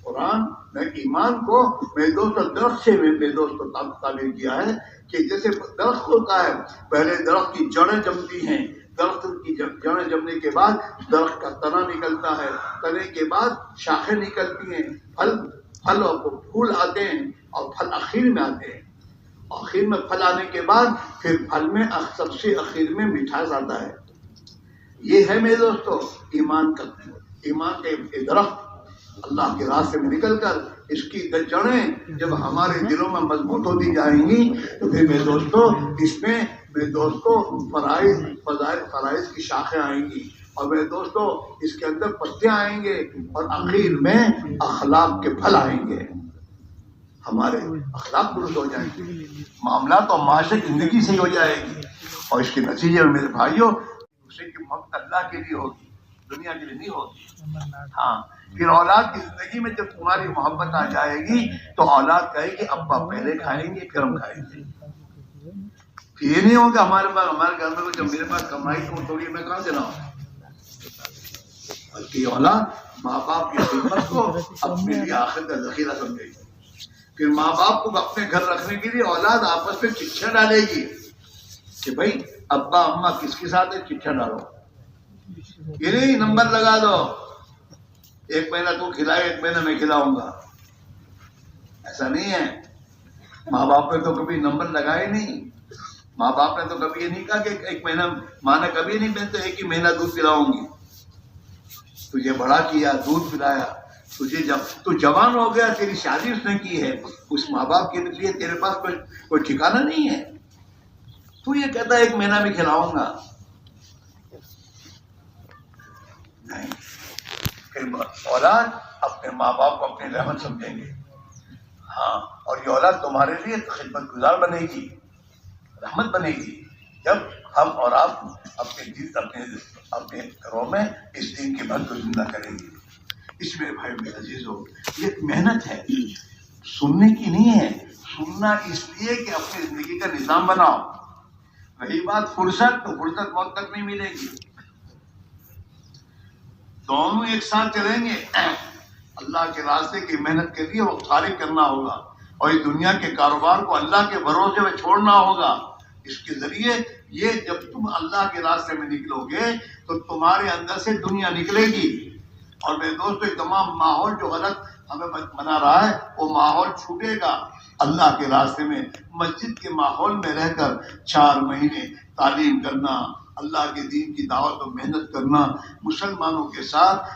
قرآن نے ایمان کو میرے دوست درخت سے میرے دوست تعبیر کیا ہے کہ جیسے درخت ہوتا ہے، پہلے درخت کی جڑیں جمتی ہیں، درخت کی جڑیں جمنے کے بعد درخت کا تنا نکلتا ہے، تنے کے بعد شاخیں نکلتی ہیں، پھل اور پھول آتے ہیں، اور پھل آخر میں آتے ہیں. آخر میں پھل آنے کے بعد پھر پھل میں سب سے آخر میں مٹھاس آتا ہے. یہ ہے میرے دوستو ایمان کا درخت. اللہ کے راستے میں نکل کر اس کی جڑیں جب ہمارے دلوں میں مضبوط ہوتی جائیں گی تو پھر میرے دوستو اس میں میرے دوستو فرائض کی شاخیں آئیں گی، اور میرے دوستو اس کے اندر پتے آئیں گے، اور آخر میں اخلاق کے پھل آئیں گے. ہمارے اخلاق درست ہو جائیں گے، معاملات اور معاشرے کی زندگی صحیح ہو جائے گی، اور اس کے نتیجے میں میرے بھائیوں دوسرے کی محبت اللہ کے لیے ہوگی، دنیا کے لیے نہیں ہوگی. ہاں، پھر اولاد کی زندگی میں جب تمہاری محبت آ جائے گی تو اولاد کہے گی ابا پہلے کھائیں گے پھر ہم کھائیں گے. پھر یہ نہیں ہوگا ہمارے گھر میں جب میرے پاس کمائی تو تھوڑی میں کہاں دینا ہوں، بلکہ اولاد ماں باپ کی خدمت کو اپنے لیے آخر کا ذخیرہ سمجھے گی. پھر ماں باپ کو اپنے گھر رکھنے کے لیے اولاد آپس میں چٹھیاں ڈالے گی کہ بھائی ابا اماں کس کے ساتھ ہے، چٹھیاں ڈالو. یہ نہیں نمبر لگا دو، ایک مہینہ تو کھلائے ایک مہینہ میں کھلاؤں گا، ایسا نہیں ہے. ماں باپ نے تو کبھی نمبر لگائے نہیں. ماں باپ نے تو کبھی یہ نہیں کہا کہ ایک مہینہ، ماں نے کبھی نہیں میں تو ایک ہی مہینہ دودھ پلاؤں گی. تجھے بڑا کیا، دودھ پلایا، تجھے جب تو جوان ہو گیا، تیری شادی اس نے کی ہے، اس ماں باپ کے لیے تیرے پاس کوئی ٹھکانہ نہیں ہے. تو یہ کہتا ہے ایک مہینہ میں کھلاؤں گا. نہیں، اولاد اپنے ماں باپ کو اپنی رحمت سمجھیں گے. ہاں، اور یہ اولاد تمہارے لیے خدمت گزار بنے گی، رحمت بنے گی جب ہم اور آپ اپنے گھروں میں اس دین کے بھر کو زندہ کریں گے. اس میں بھائی میرے عزیزو یہ ایک محنت ہے، سننے کی نہیں ہے. سننا اس لیے کہ اپنی زندگی کا نظام بناؤ. رہی بات فرصت، تو فرصت بہت تک نہیں ملے گی. دونوں ایک ساتھ چلیں گے. اللہ کے راستے کی محنت کے لیے وہ خارج کرنا ہوگا، اور اس دنیا کے کاروبار کو اللہ کے بھروسے میں چھوڑنا ہوگا. اس کے ذریعے یہ جب تم اللہ کے راستے میں نکلو گے تو تمہارے اندر سے دنیا نکلے گی. اور میرے دوستو یہ تمام ماحول جو غلط ہمیں بنا رہا ہے وہ ماحول چھوٹے گا. اللہ کے راستے میں مسجد کے ماحول میں رہ کر 4 مہینے تعلیم کرنا، اللہ کے دین کی دعوت و محنت کرنا، مسلمانوں کے ساتھ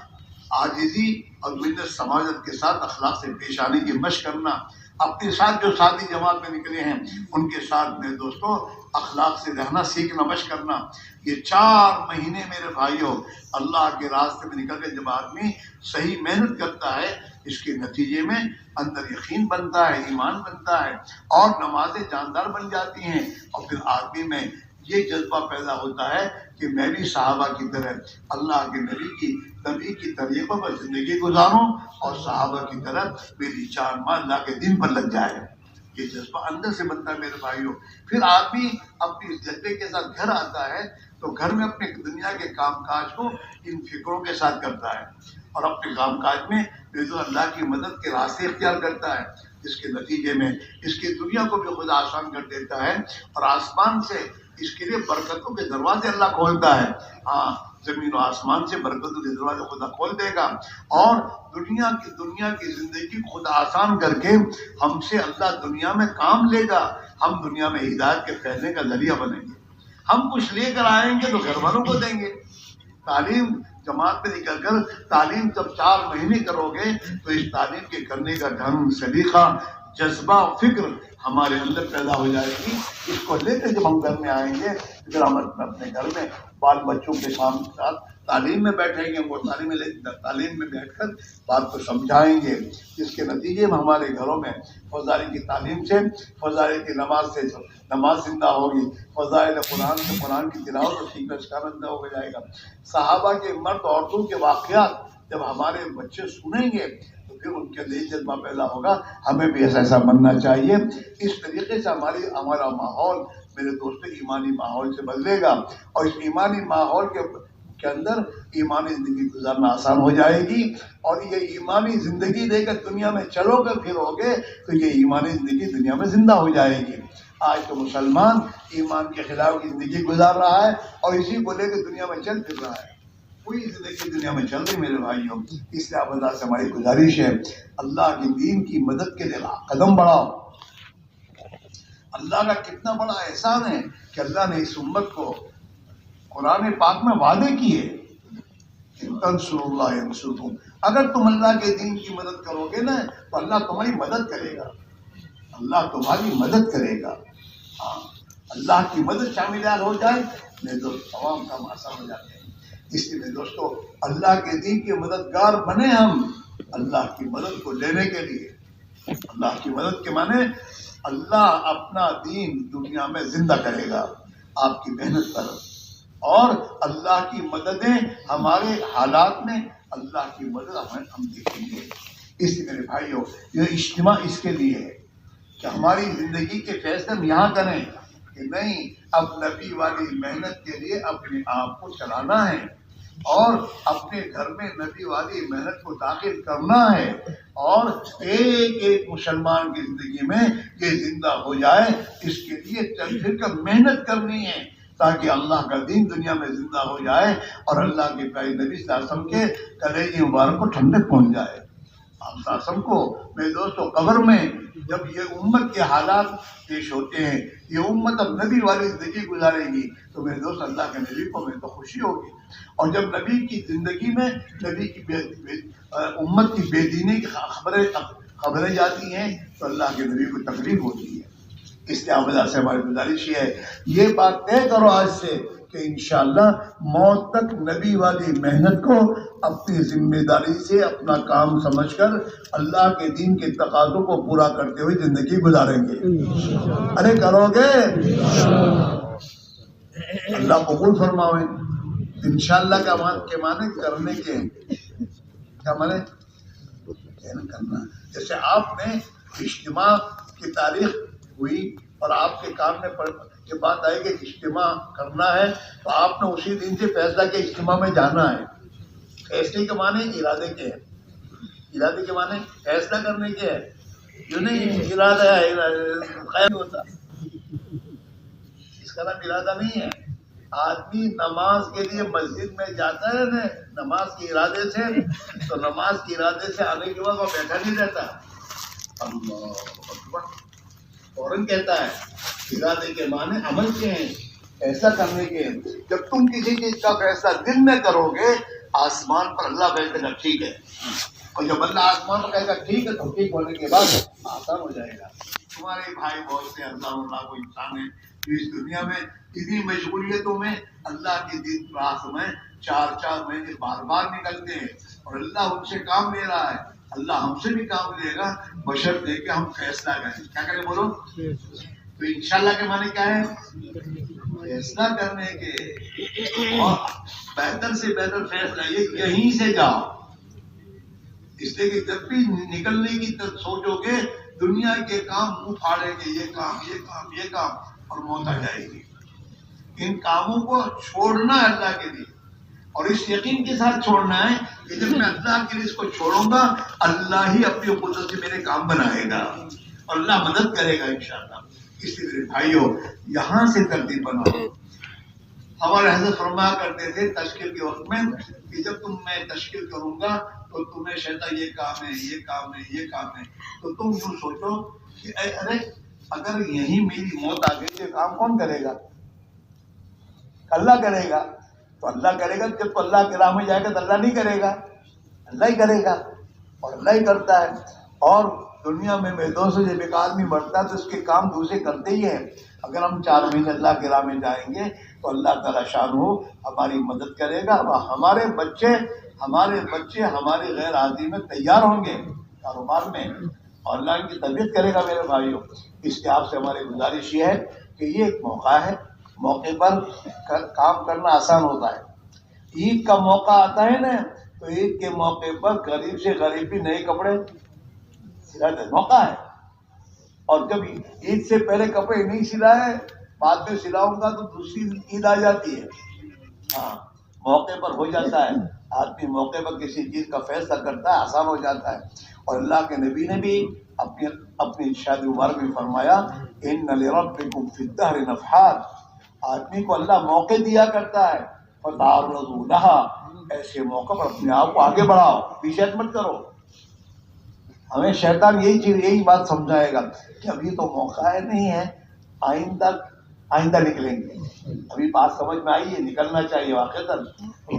عاجزی اور منت سماجت کے ساتھ اخلاق سے پیش آنے کی مشق کرنا، اپنے ساتھ جو ساتھی جماعت میں نکلے ہیں ان کے ساتھ میرے دوستوں اخلاق سے رہنا سیکھنا مشق کرنا. یہ 4 مہینے میرے بھائیوں اللہ کے راستے میں نکل کے جب آدمی صحیح محنت کرتا ہے اس کے نتیجے میں اندر یقین بنتا ہے، ایمان بنتا ہے، اور نمازیں جاندار بن جاتی ہیں. اور پھر آدمی میں یہ جذبہ پیدا ہوتا ہے کہ میں بھی صحابہ کی طرح اللہ کے نبی کی طریقوں پر زندگی گزاروں، اور صحابہ کی طرح میری 4 ماہ اللہ کے دین پر لگ جائے. یہ جذبہ اندر سے بنتا ہے میرے بھائیوں. پھر آدمی اپنی جذبے کے ساتھ گھر آتا ہے تو گھر میں اپنے دنیا کے کام کاج کو ان فکروں کے ساتھ کرتا ہے، اور اپنے کام کاج میں اللہ کی مدد کے راستے اختیار کرتا ہے. اس کے نتیجے میں اس کی دنیا کو بھی خدا آسان کر دیتا ہے، اور آسمان سے اس کے لیے برکتوں کے دروازے اللہ کھولتا ہے. ہاں، زمین و آسمان سے برکتوں کے دروازے خدا کھول دے گا، اور دنیا کی زندگی خدا آسان کر کے ہم سے اللہ دنیا میں کام لے گا. ہم دنیا میں ہدایت کے پھیلنے کا ذریعہ بنیں گے. ہم کچھ لے کر آئیں گے تو گھر والوں کو دیں گے. تعلیم جماعت میں نکل کر تعلیم جب 4 مہینے کرو گے تو اس تعلیم کے کرنے کا ڈھنگ، سلیقہ، جذبہ، فکر ہمارے اندر پیدا ہو جائے گی. اس کو لے کر جب ہم گھر میں آئیں گے پھر ہم اپنے گھر میں بال بچوں کے ساتھ تعلیم میں بیٹھیں گے. وہ تعلیم میں بیٹھ کر بات کو سمجھائیں گے، جس کے نتیجے میں ہمارے گھروں میں فضائل کی تعلیم سے، فضائل کی نماز سے نماز زندہ ہوگی، فضائل قرآن سے قرآن کی تلاوت اور سیکھنا سکھانا زندہ ہو جائے گا. صحابہ کے مرد عورتوں کے واقعات جب ہمارے بچے سنیں گے تو پھر ان کے لیے جذبہ پیدا ہوگا، ہمیں بھی ایسا بننا چاہیے. اس طریقے سے ہمارا ماحول میرے دوستوں ایمانی ماحول سے بدلے گا، اور اس ایمانی ماحول کے اندر ایمانی زندگی گزارنا آسان ہو جائے گی. اور یہ ایمانی زندگی لے کر دنیا میں چلو گے پھرو گے تو یہ ایمانی زندگی دنیا میں زندہ ہو جائے گی. آج تو مسلمان ایمان کے خلاف کی زندگی گزار رہا ہے اور اسی کو لے کے دنیا میں چل پھر رہا ہے. کوئی زندگی دنیا میں چل رہی میرے بھائیوں. اس لیے آپ اللہ سے ہماری گزارش ہے، اللہ کے دین کی مدد کے لیے قدم بڑھاؤ. اللہ کا کتنا بڑا احسان ہے کہ اللہ نے اس امت کو قرآن پاک میں وعدے کیے، تنصروا اللہ ینصرکم. اگر تم اللہ کے دین کی مدد کرو گے نا تو اللہ تمہاری مدد کرے گا، اللہ تمہاری مدد کرے گا. ہاں، اللہ کی مدد شامل ہو جائے میرے دوست تمام کام آسان ہو جاتے ہیں. اس لیے میرے دوستو اللہ کے دین کے مددگار بنے ہم اللہ کی مدد کو لینے کے لیے. اللہ کی مدد کے معنی اللہ اپنا دین دنیا میں زندہ کرے گا آپ کی محنت پر، اور اللہ کی مددیں ہمارے حالات میں اللہ کی مدد ہم دیکھیں گے. اس لیے میرے بھائیوں یہ اجتماع اس کے لیے ہے کہ ہماری زندگی کے فیصلے ہم یہاں کریں کہ نہیں، اب نبی والی محنت کے لیے اپنے آپ کو چلانا ہے اور اپنے گھر میں نبی والی محنت کو داخل کرنا ہے، اور ایک ایک مسلمان کی زندگی میں یہ زندہ ہو جائے. اس کے لیے چل پھر کر محنت کرنی ہے تاکہ اللہ کا دین دنیا میں زندہ ہو جائے اور اللہ کے پیارے نبی صلی اللہ علیہ وسلم کے کلیجے مبارک کو ٹھنڈک پہنچ جائے. آپ صلی اللہ علیہ وسلم کو میرے دوستوں قبر میں جب یہ امت کے حالات پیش ہوتے ہیں، یہ امت اب نبی والی زندگی گزارے گی تو میرے دوست اللہ کے نبی کو میرے تو خوشی ہوگی. اور جب نبی کی زندگی میں نبی کی امت کی بے دینی کی خبریں جاتی ہیں تو اللہ کے نبی کو تکلیف ہوتی ہے. اس لیے آپ سے ہماری گزارش یہ ہے، یہ بات طے کرو آج سے کہ انشاءاللہ موت تک نبی والی محنت کو اپنی ذمہ داری سے اپنا کام سمجھ کر اللہ کے دین کے تقاضوں کو پورا کرتے ہوئے زندگی گزاریں گے. ارے کرو گے؟ اللہ قبول فرماوے. انشاءاللہ کے معنی کرنے کے کیا معنی کرنا. جیسے آپ نے اجتماع کی تاریخ ہوئی اور آپ کے کام میں یہ بات آئی کہ اجتماع کرنا ہے تو آپ نے اسی دن سے فیصلہ کیا اجتماع میں جانا ہے. فیصلے کے معنی ارادے کے ہیں، ارادے کے معنی فیصلہ کرنے کے ہے. جو نہیں ارادہ خیر ہوتا، اس کا نام ارادہ نہیں ہے. آدمی نماز کے لیے مسجد میں جاتا ہے نا نماز کے ارادے سے، تو نماز کے ارادے سے آنے کے بعد وہ بیٹھا نہیں رہتا، اللہ اکبر فوراً کہتا ہے. ارادے کے معنی عمل کے ہیں، فیصلہ کرنے کے ہیں. جب تم کسی چیز کا فیصلہ دل میں کرو گے آسمان پر اللہ کہے گا ٹھیک ہے، اور جب اللہ آسمان پر کہے گا ٹھیک ہے تو ٹھیک ہونے کے بعد آسان ہو جائے گا. تمہارے بھائی بہت سے اللہ کو انسان ہے اس دنیا میں اتنی مشغولیتوں میں اللہ کے دین راہ میں 4 مہینے بار بار نکلتے ہیں اور اللہ ان سے کام لے رہا ہے. اللہ ہم سے بھی کام لے گا بشرطے کہ ہم فیصلہ کریں. کیا کریں بولو؟ تو انشاءاللہ کے معنی کیا ہے؟ فیصلہ کرنے کے، اور بہتر سے بہتر فیصلہ یہیں سے جاؤ. اس لیے کہ جب بھی نکلنے کی سوچو گے دنیا کے کام منہ پھاڑیں گے، یہ کام اور موت آ جائے گی. ان کاموں کو چھوڑنا ہے اللہ کے لیے، اور اس یقین کے ساتھ چھوڑنا ہے کہ جب میں اللہ کے لیے اس کو چھوڑوں گا اللہ ہی اپنی قدرت سے میرے کام بنائے گا اور اللہ مدد کرے گا انشاءاللہ. اس لیے میرے بھائیوں یہاں سے ترتیب بناؤ. ہمارے حضرت فرمایا کرتے تھے تشکیل کے وقت میں کہ جب میں تشکیل کروں گا تو تمہیں شیطان یہ کام ہے یہ کام ہے یہ کام ہے، تو تم یوں سوچو کہ ارے اگر یہی میری موت آ گئی تو یہ کام کون کرے گا؟ اللہ کرے گا. تو اللہ کرے گا جب تو اللہ کے راہ میں جائے گا تو اللہ نہیں کرے گا، اللہ ہی کرے گا اور اللہ ہی کرتا ہے. اور دنیا میں میرے دوست جب ایک آدمی مرتا ہے تو اس کے کام دوسرے کرتے ہی ہیں. اگر ہم 4 مہینے اللہ کے راہ میں جائیں گے تو اللہ تعالیٰ شان ہو ہماری مدد کرے گا. ہمارے بچے ہمارے غیر حاضری میں تیار ہوں گے کاروبار میں، اور اللہ ان کی طبیعت کرے گا. میرے بھائیوں، اس کے آپ سے ہماری گزارش یہ ہے کہ یہ ایک موقع ہے، موقع پر کام کرنا آسان ہوتا ہے. عید کا موقع آتا ہے نا، تو عید کے موقع پر غریب سے غریب بھی نئے کپڑے سلاتے، موقع ہے. اور جب عید سے پہلے کپڑے نہیں سلائے، بعد میں سلاؤں گا تو دوسری عید آ جاتی ہے. ہاں، موقع پر ہو جاتا ہے. آدمی موقع پر کسی چیز کا فیصلہ کرتا ہے، آسان ہو جاتا ہے. اور اللہ کے نبی نے بھی اپنی شادی مبارک میں فرمایا، ان لربکم فی الدہر نفحات. آدمی کو اللہ موقع دیا کرتا ہے، فتعرضوا لها. ایسے موقع پر اپنے آپ کو آگے بڑھاؤ، پیچھے مت کرو. ہمیں شیطان یہی بات سمجھائے گا کہ ابھی تو موقع نہیں ہے، آئندہ نکلیں گے. ابھی بات سمجھ میں آئی ہے، نکلنا چاہیے. واقعتاً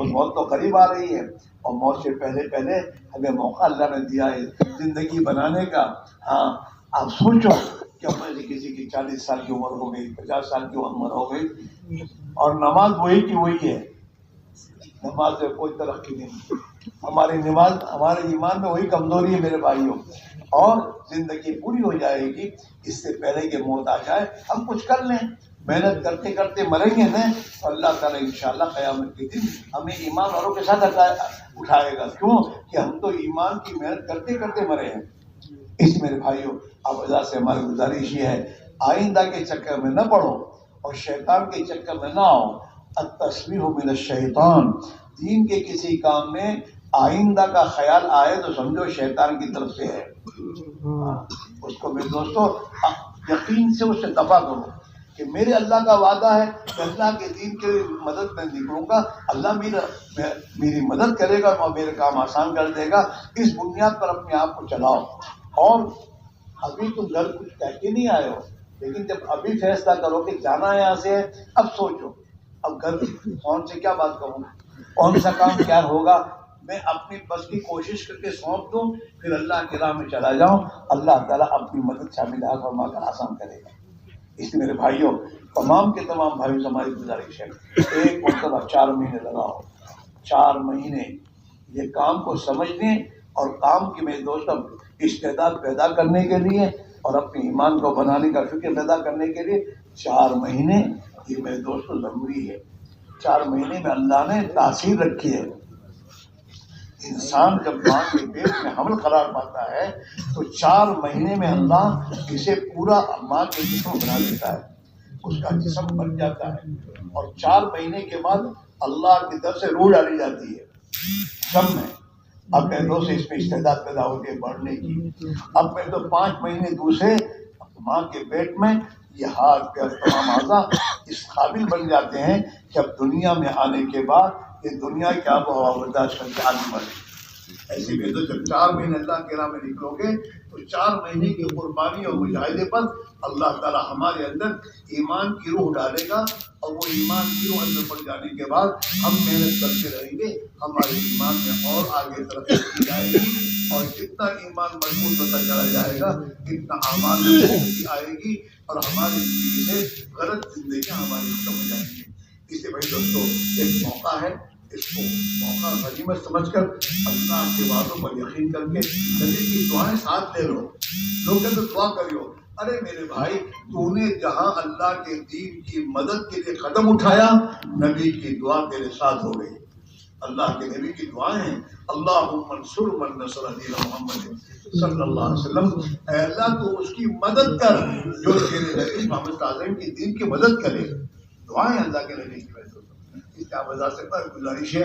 موت تو قریب آ رہی ہے، اور موت سے پہلے ہمیں موقع اللہ نے دیا ہے زندگی بنانے کا. ہاں، آپ سوچو کہ کسی کی 40 سال کی عمر ہو گئی، 50 سال کی عمر ہو گئی، اور نماز وہی کی وہی ہے. نماز میں کوئی ترقی نہیں. ہمارے ایمان میں وہی کمزوری ہے میرے بھائیوں. اور زندگی پوری ہو جائے گی، اس سے پہلے کہ موت آ جائے ہم کچھ کر لیں. محنت کرتے کرتے مریں گے نا، اللہ تعالیٰ انشاءاللہ قیامت کے دن ہمیں ایمان والوں کے ساتھ اٹھائے گا. کیوں کہ ہم تو ایمان کی محنت کرتے کرتے مرے ہیں. اس میرے بھائیوں، اب اللہ سے ہماری گزارش یہ ہے، آئندہ کے چکر میں نہ پڑو اور شیطان کے چکر میں نہ آؤ. التسبیح من الشیطان. دین کے کسی کام میں آئندہ کا خیال آئے تو سمجھو شیطان کی طرف سے ہے. اس کو میرے دوستو یقین سے اس سے دفع کرو کہ میرے اللہ کا وعدہ ہے کہ اللہ کے دین کے مدد میں نکلوں گا، اللہ میری مدد کرے گا اور میرے کام آسان کر دے گا. اس بنیاد پر اپنے آپ کو چلاؤ. اور ابھی تم گھر کچھ کہہ کے نہیں آئے ہو، لیکن جب ابھی فیصلہ کرو کہ جانا ہے یہاں سے، اب سوچو اب گھر کون سے کیا بات کروں، کون سا کام کیا ہوگا. میں اپنی بس کی کوشش کر کے سونپ دوں، پھر اللہ کی راہ میں چلا جاؤں. اللہ تعالیٰ اپنی مدد شامل فرما کر آسان کرے گا. اس لیے میرے بھائیوں، تمام کے تمام بھائیوں سے ہماری گزارش ہے، ایک مرتبہ 4 مہینے لگاؤ. 4 مہینے یہ کام کو سمجھنے اور کام کی میرے دوستوں استعداد پیدا کرنے کے لیے اور اپنے ایمان کو بنانے کا فکر پیدا کرنے کے لیے 4 مہینے یہ میرے دوستوں ضروری ہے. 4 مہینے میں اللہ نے تاثیر رکھی ہے. انسان جب ماں کے پیٹ میں حمل قرار پاتا ہے تو 4 مہینے میں اللہ اسے پورا ماں کے جسم بنا دیتا ہے، اس کا جسم بن جاتا ہے. اور 4 مہینے کے بعد اللہ کی طرف سے روح ڈالی جاتی ہے جسم میں. اب میں دوست اس میں استعداد پیدا ہوتی ہے بڑھنے کی. اب میں تو 5 مہینے دوسرے ماں کے پیٹ میں یہ ہاتھ پیر تمام اعضاء اس قابل بن جاتے ہیں کہ اب دنیا میں آنے کے بعد یہ دنیا کی آب و ہوا برداشت کر کے آدمی بنے. ایسے میں تو جب 4 مہینے اللہ کے راہ میں نکلو گے تو 4 مہینے کی قربانی اور مجاہدے پر اللہ تعالیٰ ہمارے اندر ایمان کی روح ڈالے گا. اور وہ ایمان کی روح اندر پڑ جانے کے بعد ہم محنت کرتے رہیں گے، ہمارے ایمان میں اور آگے ترقی کی جائے گی. اور جتنا ایمان مضبوط ہوتا چلا جائے گا اتنا اعمال میں بہتری آئے گی اور ہماری زندگی سے غلط زندگیاں ہماری ختم ہو جائیں گی. اس لیے بھائی دوستو ایک موقع ہے، اس کو موقع غنیمت سمجھ کر اللہ کے وعدوں پر یقین کر کے نبی کی دعائیں ساتھ لے لو. لوگ کہتے دعا کریو، ارے میرے بھائی تو نے جہاں اللہ کے دین کی مدد کے لیے قدم اٹھایا، نبی کی دعا تیرے ساتھ ہو گئی. اللہ کے نبی کی دعائیں ہیں، اللہم انصر من نصر دین محمد صلی اللہ علیہ وسلم. اے اللہ تو اس کی مدد کر جو تیرے نبی محمد اعظم کی دین کی مدد کرے. دعائیں اللہ کے نبی کی وجہ سے. کیا بتا سکتا ہے؟ گزارش ہے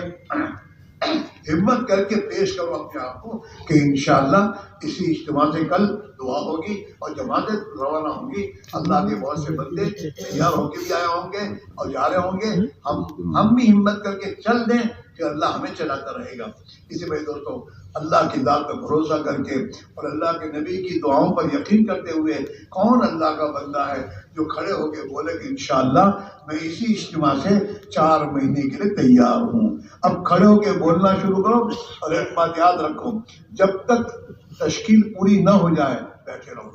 ہمت کر کے پیش کرو اپنے آپ کو کہ انشاءاللہ اسی اجتماع سے کل دعا ہوگی اور جماعتیں روانہ ہوں گی. اللہ کے بہت سے بندے تیار ہو کے بھی آئے ہوں گے اور جا رہے ہوں گے. ہم بھی ہمت کر کے چل دیں کہ اللہ ہمیں چلاتا رہے گا. اسی وجہ دوستوں اللہ کی ذات پر بھروسہ کر کے اور اللہ کے نبی کی دعاؤں پر یقین کرتے ہوئے کون اللہ کا بندہ ہے جو کھڑے ہو کے بولے کہ انشاءاللہ میں اسی اجتماع سے 4 مہینے کے لیے تیار ہوں. اب کھڑے ہو کے بولنا شروع کرو. اور ایک بات یاد رکھو، جب تک تشکیل پوری نہ ہو جائے بیٹھے رہو.